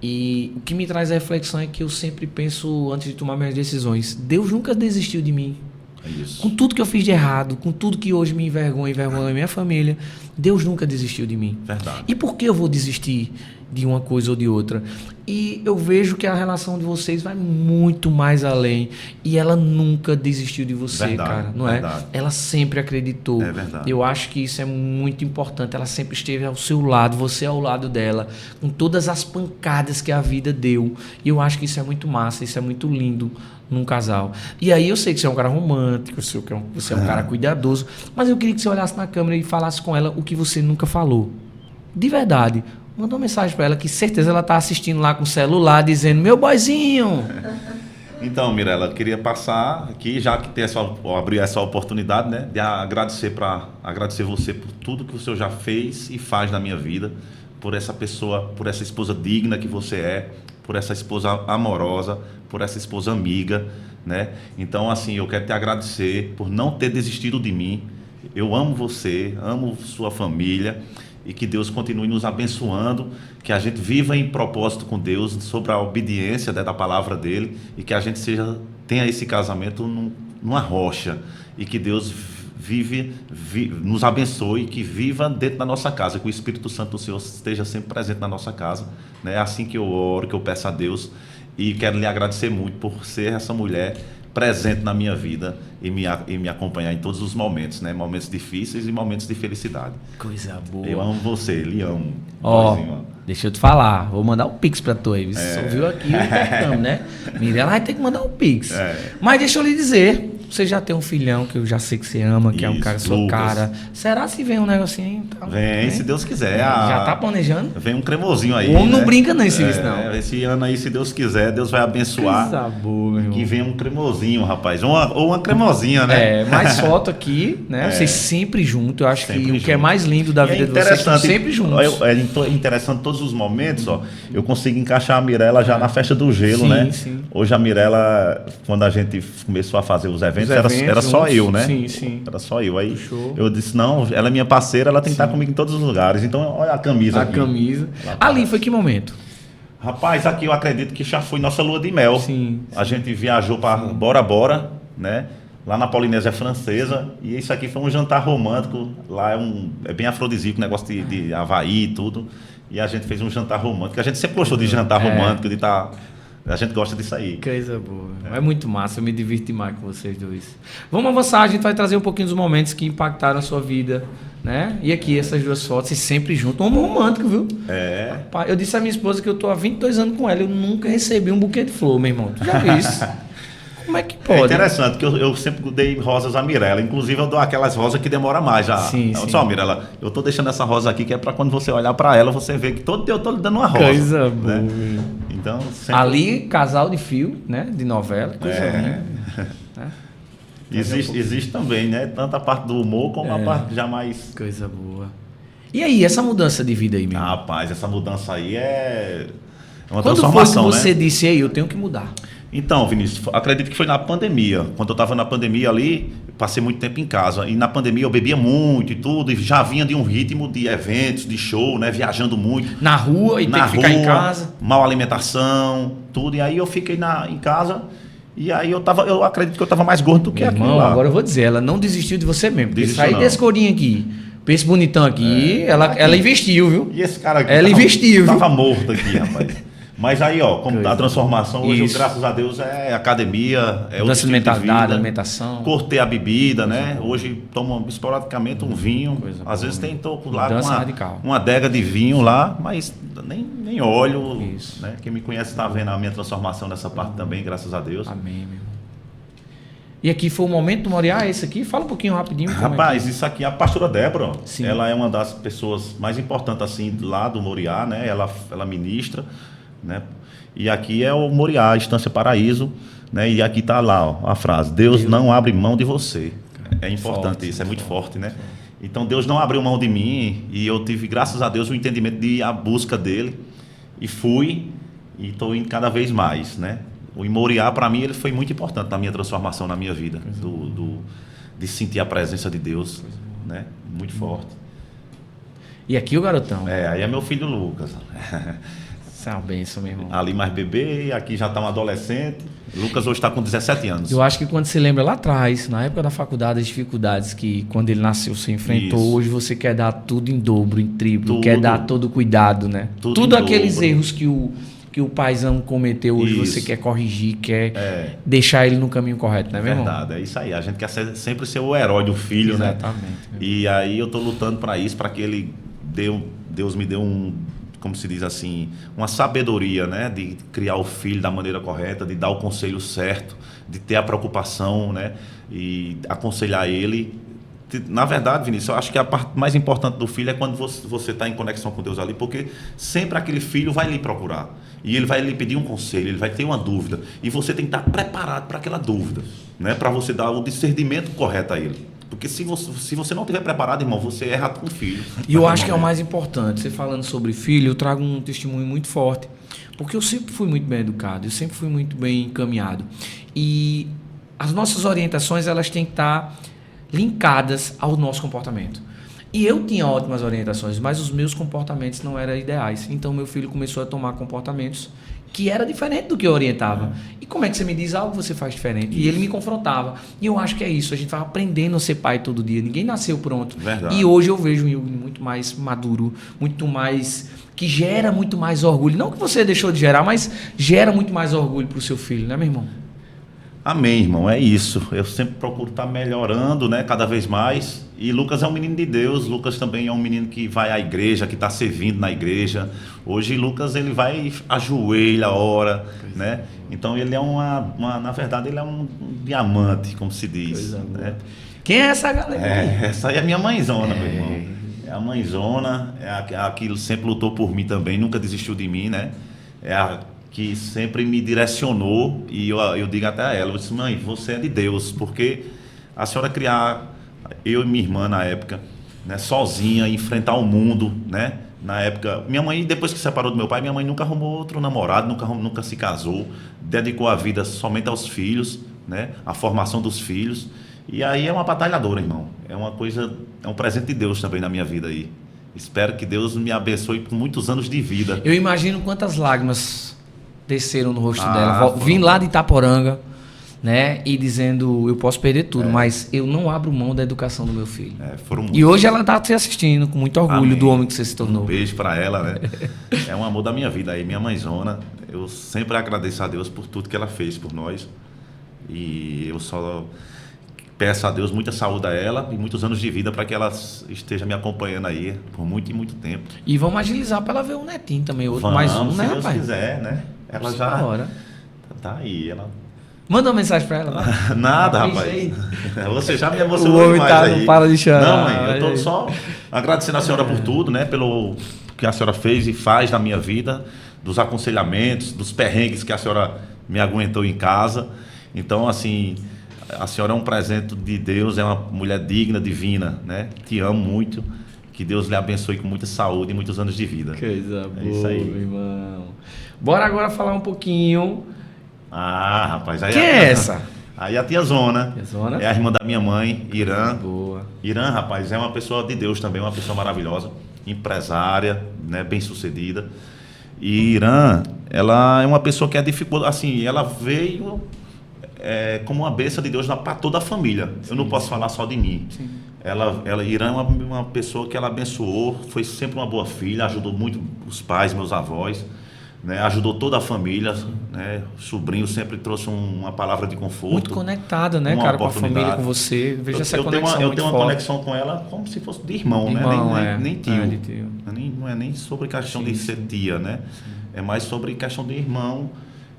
Speaker 1: E o que me traz a reflexão é que eu sempre penso, antes de tomar minhas decisões, Deus nunca desistiu de mim.
Speaker 2: É isso.
Speaker 1: Com tudo que eu fiz de errado, com tudo que hoje me envergonha a minha família, Deus nunca desistiu de mim.
Speaker 2: Verdade.
Speaker 1: E por que eu vou desistir de uma coisa ou de outra? E eu vejo que a relação de vocês vai muito mais além. E ela nunca desistiu de você,
Speaker 2: Verdade,
Speaker 1: cara, não
Speaker 2: verdade.
Speaker 1: é? Ela sempre acreditou.
Speaker 2: É verdade.
Speaker 1: Eu acho que isso é muito importante. Ela sempre esteve ao seu lado, você ao lado dela, com todas as pancadas que a vida deu. E eu acho que isso é muito massa, isso é muito lindo num casal. E aí eu sei que você é um cara romântico, eu sei que você é um cara cuidadoso, mas eu queria que você olhasse na câmera e falasse com ela o que você nunca falou. De verdade. Manda uma mensagem para ela, que certeza ela tá assistindo lá com o celular, dizendo, meu boizinho.
Speaker 2: Então, Mirela, eu queria passar aqui, já que tem abrir essa oportunidade, né, de agradecer você por tudo que o senhor já fez e faz na minha vida, por essa pessoa, por essa esposa digna que você é, por essa esposa amorosa, por essa esposa amiga, né? Então, assim, eu quero te agradecer por não ter desistido de mim. Eu amo você, amo sua família, e que Deus continue nos abençoando, que a gente viva em propósito com Deus, sobre a obediência, né, da palavra dele, e que a gente tenha esse casamento numa rocha, e que Deus nos abençoe, que viva dentro da nossa casa, que o Espírito Santo do Senhor esteja sempre presente na nossa casa, né? É assim que eu oro, que eu peço a Deus, e quero lhe agradecer muito por ser essa mulher presente na minha vida e me acompanhar em todos os momentos, né? Momentos difíceis e momentos de felicidade.
Speaker 1: Coisa boa.
Speaker 2: Eu amo você, lhe amo.
Speaker 1: Ó, deixa eu te falar, vou mandar um pix pra tu aí. Você ouviu aqui o intercâmbio, né? Mirela vai ter que mandar um pix. Mas deixa eu lhe dizer, você já tem um filhão que eu já sei que você ama, que é um cara, sua cara. Será se vem um negocinho? Tá,
Speaker 2: vem, se Deus quiser.
Speaker 1: Já tá planejando?
Speaker 2: Vem um cremosinho aí.
Speaker 1: O homem não brinca não esse não.
Speaker 2: Esse ano aí, se Deus quiser, Deus vai abençoar.
Speaker 1: Coisa boa, meu irmão.
Speaker 2: Que venha um cremosinho, rapaz. Ou uma cremosinha, né?
Speaker 1: Mais foto aqui, né? Vocês sempre juntos. Eu acho sempre que junto. O que é mais lindo da vida de vocês é sempre juntos.
Speaker 2: É interessante todos os momentos, ó. Eu consigo encaixar a Mirela já na festa do gelo,
Speaker 1: sim,
Speaker 2: né?
Speaker 1: Sim.
Speaker 2: Hoje a Mirela, quando a gente começou a fazer os eventos era só eu, né?
Speaker 1: Sim.
Speaker 2: Era só eu. Aí eu disse, não, ela é minha parceira, ela tem que estar comigo em todos os lugares. Então, olha a camisa aqui.
Speaker 1: A camisa. Ali foi que momento?
Speaker 2: Rapaz, aqui eu acredito que já foi nossa lua de mel.
Speaker 1: Sim.
Speaker 2: A gente viajou para Bora Bora, né? Lá na Polinésia Francesa. E isso aqui foi um jantar romântico. Lá é bem afrodisíaco, negócio de Havaí e tudo. E a gente fez um jantar romântico. A gente sempre gostou de jantar romântico, de estar... A gente gosta disso aí.
Speaker 1: Coisa boa. É muito massa, eu me divirto demais com vocês dois. Vamos avançar, a gente vai trazer um pouquinho dos momentos que impactaram a sua vida, né? E aqui, essas duas fotos, e sempre junto. Um homem romântico, viu? Eu disse à minha esposa que eu tô há 22 anos com ela, eu nunca recebi um buquê de flor, meu irmão. Tu já viu isso? Como é que pode?
Speaker 2: É interessante, que eu sempre dei rosas à Mirela. Inclusive, eu dou aquelas rosas que demora mais já.
Speaker 1: Sim.
Speaker 2: Só, Mirela, eu tô deixando essa rosa aqui, que é para quando você olhar para ela, você ver que eu tô lhe dando uma rosa.
Speaker 1: Coisa
Speaker 2: né?
Speaker 1: boa.
Speaker 2: Então, sempre...
Speaker 1: Ali, casal de fio, né? De novela, coisa linda. Né?
Speaker 2: Existe também, né? Tanto a parte do humor como a parte já mais...
Speaker 1: Coisa boa. E aí, essa mudança de vida aí, meu irmão?
Speaker 2: Rapaz, essa mudança aí é uma
Speaker 1: Quando
Speaker 2: transformação,
Speaker 1: foi que você
Speaker 2: né?
Speaker 1: disse, aí, eu tenho que mudar?
Speaker 2: Então, Vinícius, acredito que foi na pandemia. Quando eu estava na pandemia ali, passei muito tempo em casa. E na pandemia eu bebia muito e tudo, e já vinha de um ritmo de eventos, de show, né? Viajando muito.
Speaker 1: Na rua e ter que ficar em casa.
Speaker 2: Mal alimentação, tudo. E aí eu fiquei em casa, e aí eu acredito que eu estava mais gordo do que aquilo lá.
Speaker 1: Agora eu vou dizer, ela não desistiu de você mesmo. Sair desse corinho aqui, esse bonitão aqui, ela investiu, viu?
Speaker 2: E esse cara aqui
Speaker 1: investiu, viu?
Speaker 2: Tava morto aqui, rapaz. Mas aí, ó, como a transformação hoje, graças a Deus, é academia, é
Speaker 1: mudança de mentalidade, alimentação.
Speaker 2: Cortei a bebida, né? Hoje tomo esporadicamente um vinho. Às vezes tô lá com uma adega de vinho lá, mas nem olho.
Speaker 1: Isso.
Speaker 2: Né? Quem me conhece está vendo a minha transformação nessa parte também, graças a Deus.
Speaker 1: Amém, meu irmão. E aqui foi o momento do Moriá, esse aqui? Fala um pouquinho rapidinho.
Speaker 2: Rapaz, isso aqui é a pastora Débora.
Speaker 1: Sim.
Speaker 2: Ela é uma das pessoas mais importantes assim lá do Moriá, né? Ela ministra. Né? E aqui é o Moriá, a Estância Paraíso, né? E aqui está lá ó, a frase: Deus não abre mão de você. É importante isso, é muito forte, né? Então Deus não abriu mão de mim, e eu tive, graças a Deus, o entendimento de a busca dele, e fui, e estou indo cada vez mais, né? O Moriá, para mim, ele foi muito importante na minha transformação, na minha vida, de sentir a presença de Deus, né? Muito forte.
Speaker 1: E aqui o garotão?
Speaker 2: Aí é meu filho Lucas.
Speaker 1: Isso é uma benção, meu irmão.
Speaker 2: Ali mais bebê, aqui já está um adolescente. Lucas hoje está com 17 anos.
Speaker 1: Eu acho que quando você lembra lá atrás, na época da faculdade, as dificuldades que quando ele nasceu você enfrentou,
Speaker 2: Isso.
Speaker 1: hoje você quer dar tudo em dobro, em triplo,
Speaker 2: Tudo.
Speaker 1: quer dar todo o cuidado, né?
Speaker 2: Tudo
Speaker 1: Tudo
Speaker 2: em
Speaker 1: aqueles
Speaker 2: dobro.
Speaker 1: erros que o paizão cometeu, hoje
Speaker 2: Isso.
Speaker 1: você quer corrigir, quer deixar ele no caminho correto, não é mesmo?
Speaker 2: Verdade, é isso aí. A gente quer sempre ser o herói do filho,
Speaker 1: Exatamente.
Speaker 2: né? E aí eu estou lutando para isso, para que ele Deus me dê como se diz assim, uma sabedoria, né? De criar o filho da maneira correta, de dar o conselho certo, de ter a preocupação, né? E aconselhar ele. Na verdade, Vinícius, eu acho que a parte mais importante do filho é quando você está em conexão com Deus ali, porque sempre aquele filho vai lhe procurar. E ele vai lhe pedir um conselho, ele vai ter uma dúvida. E você tem que estar preparado para aquela dúvida, né? Para você dar o discernimento correto a ele. Porque se você não estiver preparado, irmão, você erra com o filho.
Speaker 1: E eu acho que é o mais importante. Você falando sobre filho, eu trago um testemunho muito forte. Porque eu sempre fui muito bem educado, eu sempre fui muito bem encaminhado. E as nossas orientações, elas têm que estar linkadas ao nosso comportamento. E eu tinha ótimas orientações, mas os meus comportamentos não eram ideais. Então, meu filho começou a tomar comportamentos que era diferente do que eu orientava. E como é que você me diz algo que você faz diferente? E ele me confrontava. E eu acho que é isso. A gente vai aprendendo a ser pai todo dia. Ninguém nasceu pronto.
Speaker 2: Verdade.
Speaker 1: E hoje eu vejo um Yuri muito mais maduro, muito mais... que gera muito mais orgulho. Não que você deixou de gerar, mas gera muito mais orgulho para o seu filho, né, meu irmão?
Speaker 2: Amém, irmão, é isso. Eu sempre procuro estar melhorando, né, cada vez mais. E Lucas é um menino de Deus. Lucas também é um menino que vai à igreja, que está servindo na igreja. Hoje Lucas ele vai ajoelha, ora, né? Então ele é na verdade ele é um diamante, como se diz, né?
Speaker 1: Quem é essa galera?
Speaker 2: Essa aí é a minha mãezona, meu irmão. É a mãezona, é a que sempre lutou por mim também, nunca desistiu de mim, né? É a que sempre me direcionou, e eu digo até a ela, eu disse, mãe, você é de Deus, porque a senhora criar eu e minha irmã na época, né, sozinha, enfrentar o mundo, né? Na época, minha mãe, depois que separou do meu pai, minha mãe nunca arrumou outro namorado, nunca se casou, dedicou a vida somente aos filhos, né? A formação dos filhos. E aí é uma batalhadora, irmão. É um presente de Deus também na minha vida aí. Espero que Deus me abençoe por muitos anos de vida.
Speaker 1: Eu imagino quantas lágrimas desceram no rosto dela. Vim lá de Itaporanga, né? E dizendo, eu posso perder tudo, mas eu não abro mão da educação do meu filho.
Speaker 2: Foram
Speaker 1: E hoje ela está te assistindo com muito orgulho. Amém. Do homem que você se tornou.
Speaker 2: Um beijo para ela, né? É um amor da minha vida aí, minha mãezona. Eu sempre agradeço a Deus por tudo que ela fez por nós. E eu só peço a Deus muita saúde a ela e muitos anos de vida para que ela esteja me acompanhando aí por muito e muito tempo.
Speaker 1: E vamos agilizar para ela ver um netinho também, outro mais um, né,
Speaker 2: rapaz? Se Deus quiser, né? Ela já tá aí, ela...
Speaker 1: Manda uma mensagem para ela.
Speaker 2: Nada, rapaz. Você já me emocionou demais aí.
Speaker 1: Não para de chorar.
Speaker 2: Não, mãe, eu tô só agradecendo a senhora por tudo, né? Pelo que a senhora fez e faz na minha vida, dos aconselhamentos, dos perrengues que a senhora me aguentou em casa. Então, assim, a senhora é um presente de Deus, é uma mulher digna, divina, né? Te amo muito. Que Deus lhe abençoe com muita saúde e muitos anos de vida.
Speaker 1: Coisa boa,
Speaker 2: isso aí,
Speaker 1: meu irmão. Bora agora falar um pouquinho.
Speaker 2: Rapaz. Aí
Speaker 1: quem é essa?
Speaker 2: Aí a tiazona.
Speaker 1: Tiazona?
Speaker 2: É a irmã da minha mãe, Irã.
Speaker 1: Boa.
Speaker 2: Irã, rapaz, é uma pessoa de Deus também, uma pessoa maravilhosa, empresária, né, bem-sucedida. E Irã, ela é uma pessoa que é dificuldade, assim, ela veio como uma bênção de Deus para toda a família. Sim, eu não posso falar só de mim. Sim. Irã é uma pessoa que ela abençoou, foi sempre uma boa filha, ajudou muito os pais, meus avós, né, ajudou toda a família, né, o sobrinho sempre trouxe uma palavra de conforto.
Speaker 1: Muito conectada, né, cara, com a família, com você. Veja essa conexão
Speaker 2: eu tenho uma
Speaker 1: forte.
Speaker 2: Conexão com ela como se fosse de irmão, né? Nem tio. Não é nem sobre questão de ser tia, né? Sim. É mais sobre questão de irmão,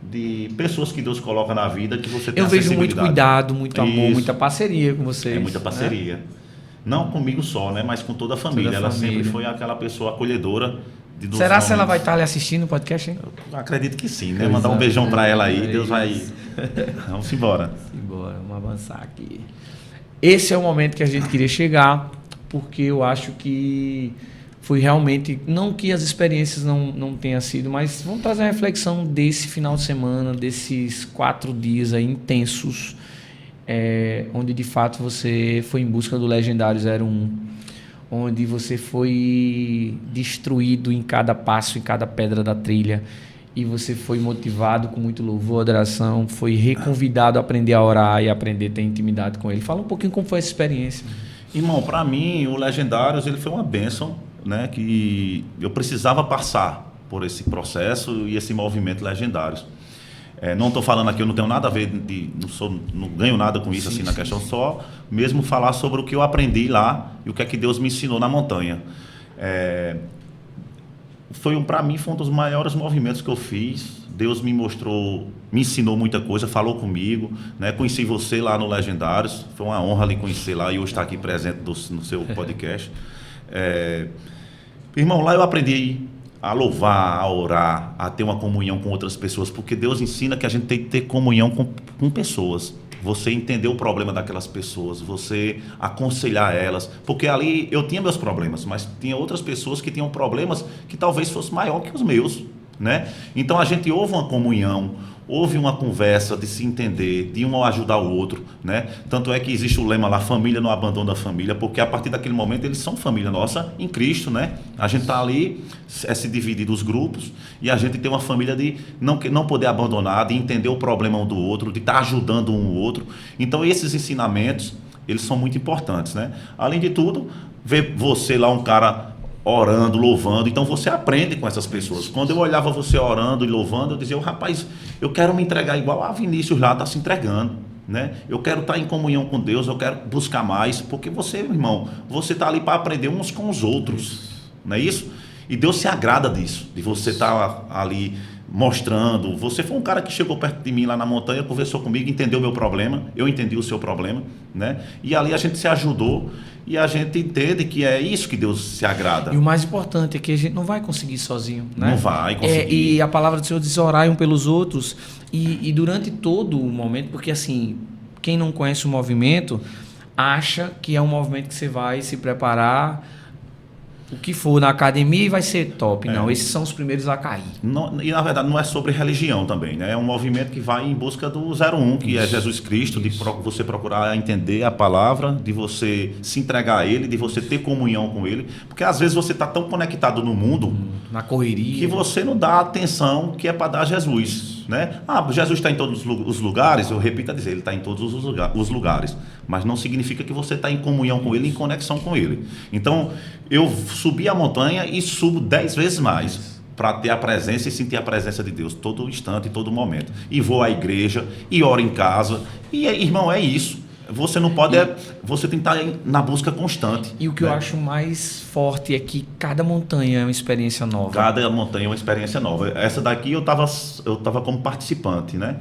Speaker 2: de pessoas que Deus coloca na vida que você tem.
Speaker 1: Eu vejo muito cuidado, muito amor, muita parceria com vocês.
Speaker 2: É muita parceria. Né? Não comigo só, né? Mas com toda a família. Ela sempre foi aquela pessoa acolhedora.
Speaker 1: Será que ela vai estar ali assistindo o podcast, hein?
Speaker 2: Eu acredito que sim, né? Mandar um beijão para ela aí, Deus vai... Vamos embora.
Speaker 1: Vamos avançar aqui. Esse é o momento que a gente queria chegar, porque eu acho que foi realmente... Não que as experiências não tenham sido, mas vamos trazer uma reflexão desse final de semana, desses 4 dias aí intensos, onde de fato você foi em busca do Legendário 01. onde você foi destruído em cada passo, em cada pedra da trilha, e você foi motivado com muito louvor, adoração, foi reconvidado a aprender a orar e aprender a ter intimidade com Ele. Fala um pouquinho como foi essa experiência.
Speaker 2: Irmão, para mim, o Legendários ele foi uma bênção, né? Que eu precisava passar por esse processo e esse movimento Legendários. Não estou falando aqui, eu não tenho nada a ver, não ganho nada com isso, sim, assim, na questão, só mesmo falar sobre o que eu aprendi lá e o que é que Deus me ensinou na montanha. Para mim, foi um dos maiores movimentos que eu fiz. Deus me mostrou, me ensinou muita coisa, falou comigo, né? Conheci você lá no Legendários, foi uma honra lhe conhecer lá e eu estar aqui presente no seu podcast. Irmão, lá eu aprendi a louvar, a orar, a ter uma comunhão com outras pessoas, porque Deus ensina que a gente tem que ter comunhão com pessoas. Você entender o problema daquelas pessoas, você aconselhar elas, porque ali eu tinha meus problemas, mas tinha outras pessoas que tinham problemas que talvez fossem maior que os meus, né? Então a gente ouve uma comunhão, houve uma conversa de se entender, de um ajudar o outro, né? Tanto é que existe o lema lá, família não abandona a família, porque a partir daquele momento eles são família nossa em Cristo, né? A gente está ali, se dividir dos grupos, e a gente tem uma família de não poder abandonar, de entender o problema um do outro, de estar ajudando um o outro. Então esses ensinamentos, eles são muito importantes, né? Além de tudo, ver você lá um cara orando, louvando, então você aprende com essas pessoas. Quando eu olhava você orando e louvando, eu dizia, rapaz, eu quero me entregar igual a Vinícius lá está se entregando, né? Eu quero estar em comunhão com Deus, eu quero buscar mais, porque você, meu irmão, você está ali para aprender uns com os outros, não é isso? E Deus se agrada disso, de você estar ali mostrando. Você foi um cara que chegou perto de mim lá na montanha, conversou comigo, entendeu o meu problema, eu entendi o seu problema, né? E ali a gente se ajudou e a gente entende que é isso que Deus se agrada.
Speaker 1: E o mais importante é que a gente não vai conseguir sozinho, né?
Speaker 2: Não vai conseguir.
Speaker 1: E a palavra do Senhor diz, orai um pelos outros, e durante todo o momento, porque assim, quem não conhece o movimento, acha que é um movimento que você vai se preparar, o que for na academia e vai ser top. Não, esses são os primeiros a cair.
Speaker 2: Não, e na verdade não é sobre religião também, né? É um movimento que vai em busca do 01, que é Jesus Cristo, de você procurar entender a palavra, de você se entregar a Ele, de você ter comunhão com Ele, porque às vezes você está tão conectado no mundo,
Speaker 1: na correria,
Speaker 2: que você não dá a atenção que é para dar a Jesus, né? Jesus está em todos os lugares, eu repito a dizer, Ele está em todos os lugares, mas não significa que você está em comunhão com Ele, em conexão com Ele. Então, eu subi a montanha e subo 10 vezes mais para ter a presença e sentir a presença de Deus todo instante, todo momento. E vou à igreja, e oro em casa, e irmão, é isso. Você não pode, você tem que estar na busca constante.
Speaker 1: E o que eu acho mais forte é que cada montanha é uma experiência nova.
Speaker 2: Cada montanha é uma experiência nova. Essa daqui eu tava como participante, né?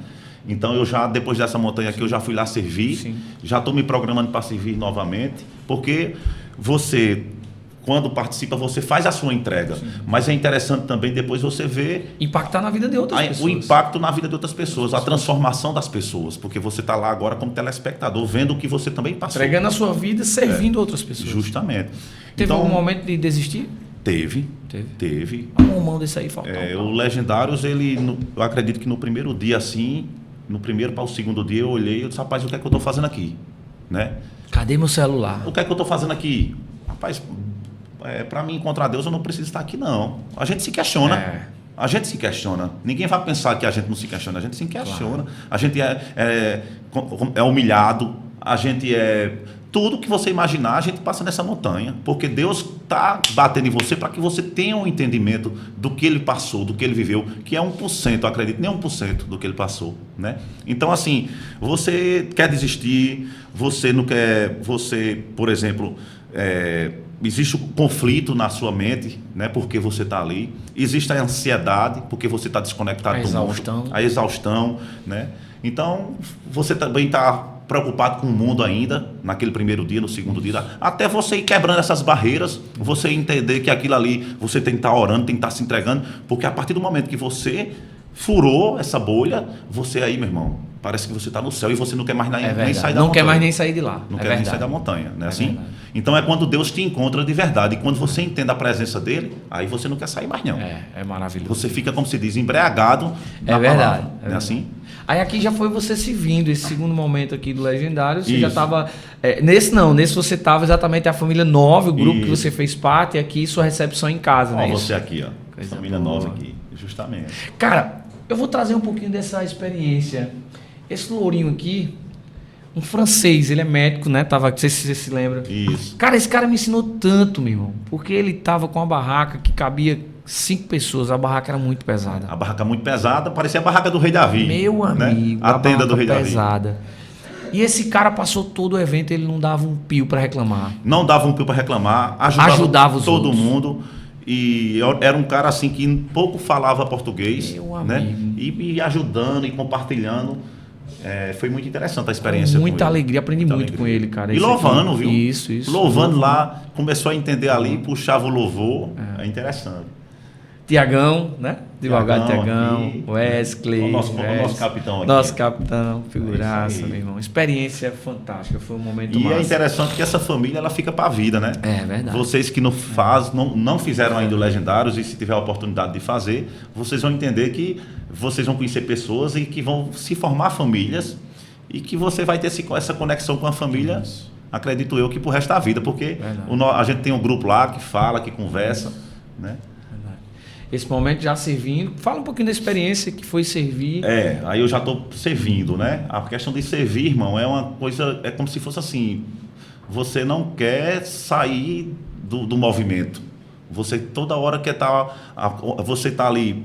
Speaker 2: Então eu já, depois dessa montanha aqui, eu já fui lá servir. Sim. Já estou me programando para servir novamente, porque você, quando participa, você faz a sua entrega. Sim. Mas é interessante também depois você ver...
Speaker 1: impactar na vida de outras pessoas.
Speaker 2: O impacto na vida de outras pessoas, a transformação das pessoas. Porque você está lá agora como telespectador, vendo o que você também passou.
Speaker 1: Entregando a sua vida, servindo outras pessoas.
Speaker 2: Justamente.
Speaker 1: Teve algum momento de desistir?
Speaker 2: Teve.
Speaker 1: Um mão desse aí falta.
Speaker 2: O Legendários, eu acredito que no primeiro dia assim, no primeiro para o segundo dia eu olhei e disse, rapaz, o que é que eu estou fazendo aqui? Né?
Speaker 1: Cadê meu celular?
Speaker 2: O que é que eu estou fazendo aqui? Rapaz, para mim encontrar Deus eu não preciso estar aqui não. A gente se questiona. A gente se questiona. Ninguém vai pensar que a gente não se questiona. A gente se questiona. Claro. A gente é humilhado. A gente tudo que você imaginar, a gente passa nessa montanha. Porque Deus está batendo em você para que você tenha um entendimento do que Ele passou, do que Ele viveu, que é 1%, eu acredito, nem 1% do que Ele passou, né? Então, assim, você quer desistir, você não quer... Você, por exemplo... existe o conflito na sua mente, né, porque você está ali. Existe a ansiedade, porque você está desconectado do mundo. A exaustão. Né? Então, você também está preocupado com o mundo ainda, naquele primeiro dia, no segundo dia. Até você ir quebrando essas barreiras, você entender que aquilo ali, você tem que estar orando, tem que estar se entregando, porque a partir do momento que você furou essa bolha, você aí, meu irmão, parece que você está no céu e você não quer mais nem sair da montanha.
Speaker 1: Não quer mais nem sair de lá.
Speaker 2: Não quer nem sair da montanha, né? Assim? Então é quando Deus te encontra de verdade. E quando você entende a presença dele, aí você não quer sair mais não.
Speaker 1: É maravilhoso.
Speaker 2: Você fica, como se diz, embriagado.
Speaker 1: É verdade.
Speaker 2: Não é assim?
Speaker 1: Aí aqui já foi você se vindo, esse segundo momento aqui do Legendário, você
Speaker 2: Isso.
Speaker 1: já estava... nesse você estava exatamente a família 9, o grupo que
Speaker 2: Isso.
Speaker 1: você fez parte, e aqui sua recepção em casa,
Speaker 2: Ó,
Speaker 1: né?
Speaker 2: você aqui, ó.
Speaker 1: Coisa
Speaker 2: Família
Speaker 1: boa.
Speaker 2: 9 aqui, justamente.
Speaker 1: Cara, eu vou trazer um pouquinho dessa experiência. Esse lourinho aqui, um francês, ele é médico, né? Não sei se você se lembra.
Speaker 2: Isso.
Speaker 1: Cara, esse cara me ensinou tanto, meu irmão, porque ele tava com uma barraca que cabia 5 pessoas, a barraca era muito pesada.
Speaker 2: A barraca muito pesada, parecia a barraca do Rei Davi.
Speaker 1: Meu
Speaker 2: né?
Speaker 1: amigo,
Speaker 2: A tenda do Rei
Speaker 1: pesada.
Speaker 2: Davi.
Speaker 1: E esse cara passou todo o evento, ele não dava um pio para reclamar.
Speaker 2: Não dava um pio para reclamar,
Speaker 1: Ajudava os
Speaker 2: todo
Speaker 1: outros.
Speaker 2: mundo. E era um cara assim que pouco falava português,
Speaker 1: Meu
Speaker 2: né?
Speaker 1: amigo.
Speaker 2: E ajudando e compartilhando. Foi muito interessante a experiência.
Speaker 1: Muita
Speaker 2: com ele.
Speaker 1: alegria, aprendi
Speaker 2: Muita
Speaker 1: muito
Speaker 2: alegria.
Speaker 1: com ele, cara.
Speaker 2: E
Speaker 1: Isso
Speaker 2: louvando,
Speaker 1: aqui.
Speaker 2: viu?
Speaker 1: Isso.
Speaker 2: Louvando lá, começou a entender ali, puxava o louvor. É interessante.
Speaker 1: Tiagão, né? Advogado Tiagão,
Speaker 2: aqui.
Speaker 1: Wesley.
Speaker 2: O nosso capitão aqui.
Speaker 1: Nosso capitão, figuraça,
Speaker 2: isso aí.
Speaker 1: meu irmão. Experiência fantástica, foi um momento
Speaker 2: E
Speaker 1: massa.
Speaker 2: é interessante que essa família ela fica para a vida, né?
Speaker 1: É verdade.
Speaker 2: Vocês que não fizeram ainda o Legendários e se tiver a oportunidade de fazer, vocês vão entender que vocês vão conhecer pessoas e que vão se formar famílias e que você vai ter essa conexão com a família, acredito eu, que pro resto da vida, porque a gente tem um grupo lá que fala, que conversa, né?
Speaker 1: Esse momento já servindo. Fala um pouquinho da experiência que foi servir.
Speaker 2: Aí eu já estou servindo, né? A questão de servir, irmão, é uma coisa, é como se fosse assim, você não quer sair do movimento. Você toda hora quer você tá ali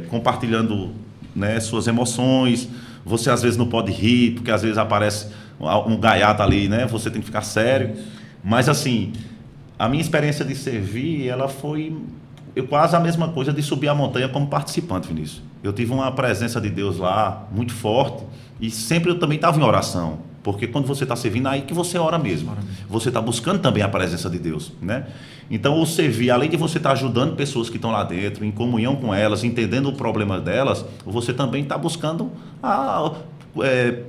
Speaker 2: compartilhando, né, suas emoções. Você às vezes não pode rir, porque às vezes aparece um gaiato ali, né? Você tem que ficar sério. Mas assim, a minha experiência de servir, ela foi quase a mesma coisa de subir a montanha como participante, Vinícius. Eu tive uma presença de Deus lá muito forte e sempre eu também estava em oração, porque quando você está servindo, é aí que você ora mesmo. Você está buscando também a presença de Deus, né? Então, o servir, além de você estar ajudando pessoas que estão lá dentro, em comunhão com elas, entendendo o problema delas, você também está buscando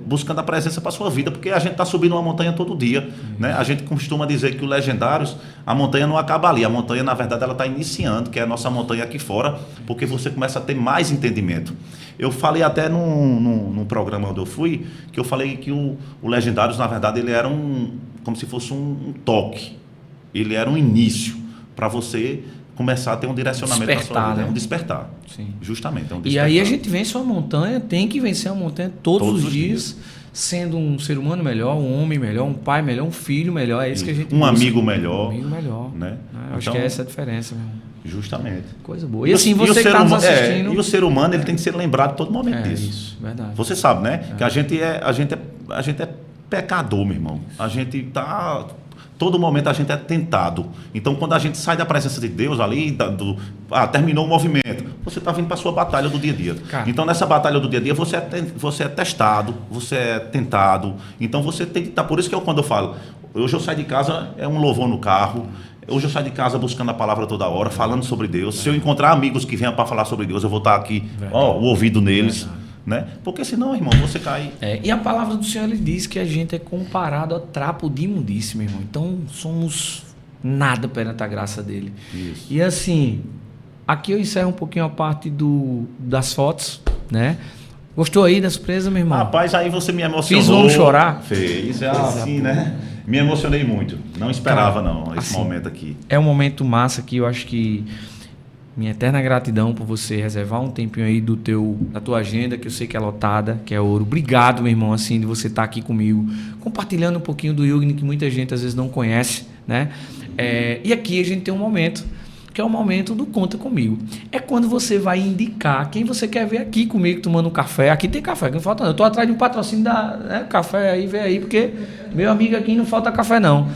Speaker 2: buscando a presença para a sua vida, porque a gente está subindo uma montanha todo dia, né? A gente costuma dizer que o Legendários, a montanha não acaba ali, a montanha na verdade ela está iniciando, que é a nossa montanha aqui fora, porque você começa a ter mais entendimento. Eu falei até num programa onde eu fui, que eu falei que o Legendários na verdade ele era como se fosse um toque, ele era um início para você começar a ter um direcionamento na sua vida,
Speaker 1: né?
Speaker 2: Um despertar.
Speaker 1: Sim.
Speaker 2: Justamente, é um
Speaker 1: E
Speaker 2: despertar.
Speaker 1: aí a gente vence uma montanha, tem que vencer a montanha todos os dias, sendo um ser humano melhor, um homem melhor, um pai melhor, um filho melhor, é isso que a gente busca.
Speaker 2: Amigo melhor.
Speaker 1: Um amigo melhor.
Speaker 2: Né?
Speaker 1: Eu acho que é essa a diferença mesmo.
Speaker 2: Justamente.
Speaker 1: Coisa boa. E assim, você que está nos assistindo...
Speaker 2: e o ser humano ele tem que ser lembrado todo momento disso.
Speaker 1: Isso, verdade.
Speaker 2: Você sabe, né? Que a gente é pecador, meu irmão. A gente está... Todo momento a gente é tentado. Então, quando a gente sai da presença de Deus ali, terminou o movimento, você está vindo para a sua batalha do dia a dia.
Speaker 1: Cara.
Speaker 2: Então, nessa batalha do dia a dia, você é testado, você é tentado. Então, você tem que estar... Por isso que quando eu falo, hoje eu saio de casa, é um louvor no carro. Hoje eu saio de casa buscando a palavra toda hora, falando sobre Deus. Se eu encontrar amigos que venham para falar sobre Deus, eu vou estar aqui, o ouvido neles. Né? Porque senão, irmão, você cai...
Speaker 1: E a palavra do Senhor, ele diz que a gente é comparado a trapo de imundície, meu irmão. Então, somos nada perante a graça dele.
Speaker 2: Isso.
Speaker 1: E assim, aqui eu encerro um pouquinho a parte das fotos, né? Gostou aí da surpresa, meu irmão?
Speaker 2: Rapaz, aí você me emocionou.
Speaker 1: Fiz o homem chorar?
Speaker 2: Fez, assim, né? Me emocionei muito. Não esperava, não, esse momento aqui.
Speaker 1: É um momento massa que eu acho que... Minha eterna gratidão por você reservar um tempinho aí da tua agenda, que eu sei que é lotada, que é ouro. Obrigado, meu irmão, assim, de você estar aqui comigo, compartilhando um pouquinho do Yugni, que muita gente às vezes não conhece, né? E aqui a gente tem um momento, que é o momento do Conta Comigo. É quando você vai indicar quem você quer ver aqui comigo tomando um café. Aqui tem café, que não falta não. Eu estou atrás de um patrocínio da café aí, vem aí, porque meu amigo aqui não falta café não.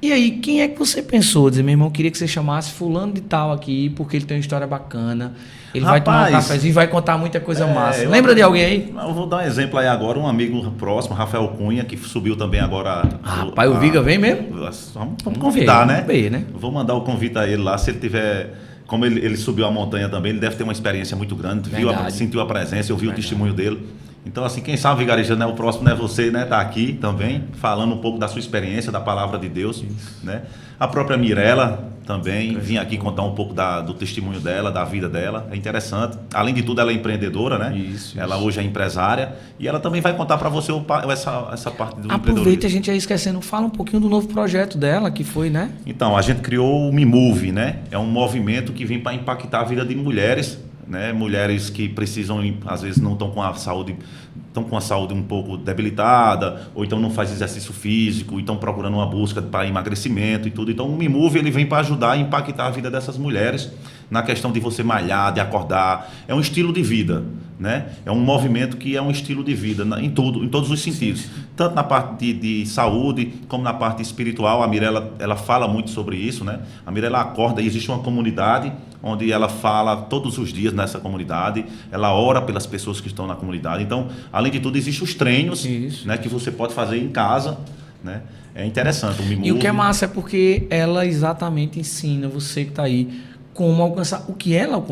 Speaker 1: E aí, quem é que você pensou? Dizer, meu irmão, queria que você chamasse fulano de tal aqui, porque ele tem uma história bacana. Ele vai tomar um cafezinho e vai contar muita coisa massa. Lembra de alguém aí?
Speaker 2: Eu vou dar um exemplo aí agora, um amigo próximo, Rafael Cunha, que subiu também agora.
Speaker 1: Rapaz, o Viga vem mesmo?
Speaker 2: Vamos convidar, né?
Speaker 1: Vamos ver, né?
Speaker 2: Vou mandar o convite a ele lá, se ele tiver... Como ele subiu a montanha também, ele deve ter uma experiência muito grande, sentiu a presença, eu vi o testemunho dele. Então, assim, quem sabe, vigarista, né, o próximo, né, você, né, tá aqui também, falando um pouco da sua experiência, da palavra de Deus, né? A própria Mirela também, vim aqui contar um pouco do testemunho dela, da vida dela, é interessante. Além de tudo, ela é empreendedora, né?
Speaker 1: Isso.
Speaker 2: Ela hoje é empresária e ela também vai contar para você essa parte do empreendedorismo.
Speaker 1: Aproveita, a gente aí esquecendo, fala um pouquinho do novo projeto dela, que foi, né?
Speaker 2: Então, a gente criou o Me Move, né? É um movimento que vem para impactar a vida de mulheres, né? Mulheres que precisam, às vezes não estão com a saúde um pouco debilitada, ou então não faz exercício físico, ou estão procurando uma busca para emagrecimento e tudo. Então o Me Move, ele vem para ajudar a impactar a vida dessas mulheres na questão de você malhar, de acordar. É um estilo de vida, né? É um movimento que é um estilo de vida em todos os sentidos. Sim. Tanto na parte de saúde, como na parte espiritual. A Mirela, ela fala muito sobre isso, né? A Mirela acorda e existe uma comunidade onde ela fala todos os dias nessa comunidade, ela ora pelas pessoas que estão na comunidade. Então, além de tudo, existem os treinos, né, que você pode fazer em casa, né? É interessante.
Speaker 1: E o que é massa é porque ela exatamente ensina você que está aí como alcançar o que ela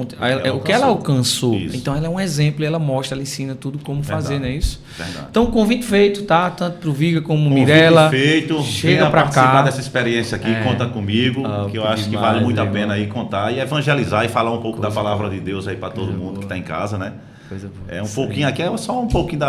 Speaker 1: alcançou. Isso. Então ela é um exemplo, ela mostra, ela ensina tudo como fazer, não é isso?
Speaker 2: Verdade.
Speaker 1: Então convite feito, tá? Tanto pro Viga como Mirela.
Speaker 2: Feito.
Speaker 1: Chega para
Speaker 2: cá dessa experiência aqui, conta comigo, que eu acho que vale muito a pena aí contar e evangelizar e falar um pouco da palavra de Deus aí para todo mundo que está em casa, né? É um pouquinho aqui, é só um pouquinho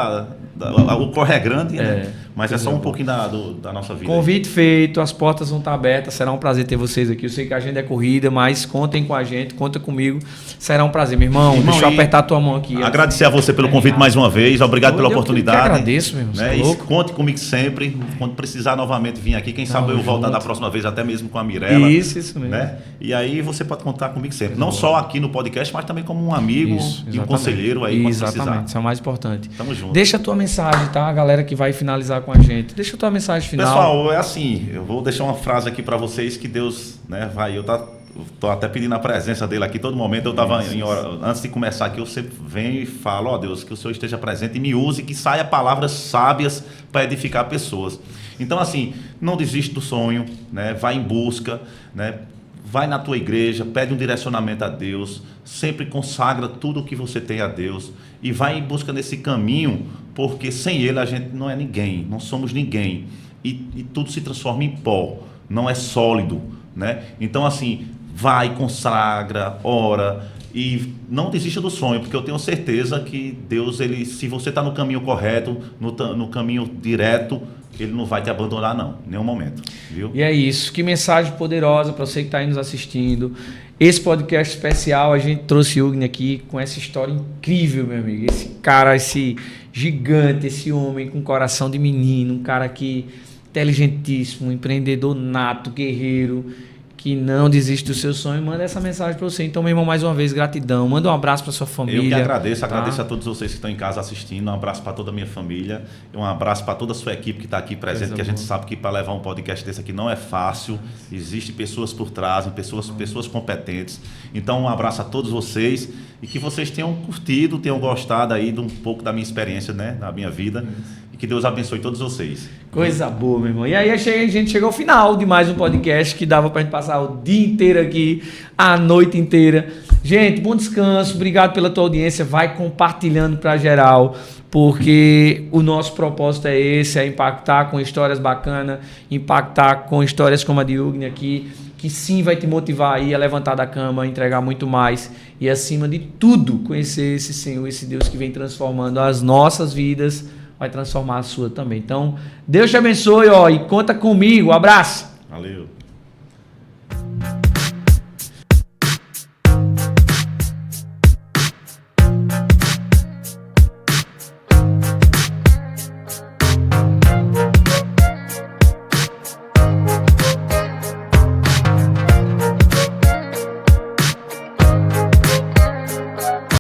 Speaker 2: o corre é grande, né? Mas é só um pouquinho da nossa vida.
Speaker 1: Convite feito, as portas vão estar abertas, será um prazer ter vocês aqui. Eu sei que a agenda é corrida, mas contem com a gente, conta comigo, será um prazer. Meu irmão, deixa eu apertar a tua mão aqui.
Speaker 2: Agradecer a você pelo convite mais uma vez, obrigado pela oportunidade.
Speaker 1: Eu agradeço, meu irmão.
Speaker 2: Né? E conte comigo sempre, quando precisar novamente vir aqui, quem sabe eu voltar da próxima vez, até mesmo com a Mirela.
Speaker 1: Isso mesmo.
Speaker 2: Né? E aí você pode contar comigo sempre, não só aqui no podcast, mas também como um amigo e um conselheiro aí quando precisar.
Speaker 1: Exatamente, isso é o mais importante.
Speaker 2: Tamo junto.
Speaker 1: Deixa a tua mensagem, tá? A galera que vai finalizar com a gente. Deixa a tua mensagem final.
Speaker 2: Pessoal, é assim, eu vou deixar uma frase aqui para vocês que Deus, né, eu tô até pedindo a presença dele aqui todo momento. Eu tava antes de começar aqui, eu sempre venho e falo, ó Deus, que o Senhor esteja presente e me use, que saia palavras sábias para edificar pessoas. Então assim, não desiste do sonho, né? Vai em busca, né? Vai na tua igreja, pede um direcionamento a Deus, sempre consagra tudo o que você tem a Deus e vai em busca desse caminho, porque sem Ele a gente não é ninguém, não somos ninguém e tudo se transforma em pó, não é sólido, né? Então assim, vai, consagra, ora e não desista do sonho, porque eu tenho certeza que Deus, se você está no caminho correto, no caminho direto, Ele não vai te abandonar não, em nenhum momento, viu?
Speaker 1: E é isso, que mensagem poderosa para você que está aí nos assistindo. Esse podcast especial, a gente trouxe o Hugni aqui com essa história incrível, meu amigo. Esse cara, esse gigante, esse homem com coração de menino, um cara que inteligentíssimo, um empreendedor nato, guerreiro, que não desiste do seu sonho, manda essa mensagem para você. Então, meu irmão, mais uma vez, gratidão. Manda um abraço para sua família.
Speaker 2: Eu que agradeço a todos vocês que estão em casa assistindo, um abraço para toda a minha família, um abraço para toda a sua equipe que está aqui presente, que a gente sabe que para levar um podcast desse aqui não é fácil, existem pessoas por trás, pessoas competentes. Então, um abraço a todos vocês e que vocês tenham curtido, tenham gostado aí de um pouco da minha experiência, né, da minha vida. E que Deus abençoe todos vocês.
Speaker 1: Coisa boa, meu irmão. E aí a gente chegou ao final de mais um podcast que dava pra gente passar o dia inteiro aqui, a noite inteira. Gente, bom descanso, obrigado pela tua audiência. Vai compartilhando pra geral, porque o nosso propósito é esse, é impactar com histórias bacanas, impactar com histórias como a de Hugni aqui, que sim vai te motivar aí a levantar da cama, a entregar muito mais e, acima de tudo, conhecer esse Senhor, esse Deus que vem transformando as nossas vidas, vai transformar a sua também. Então, Deus te abençoe, e conta comigo. Um abraço.
Speaker 2: Valeu.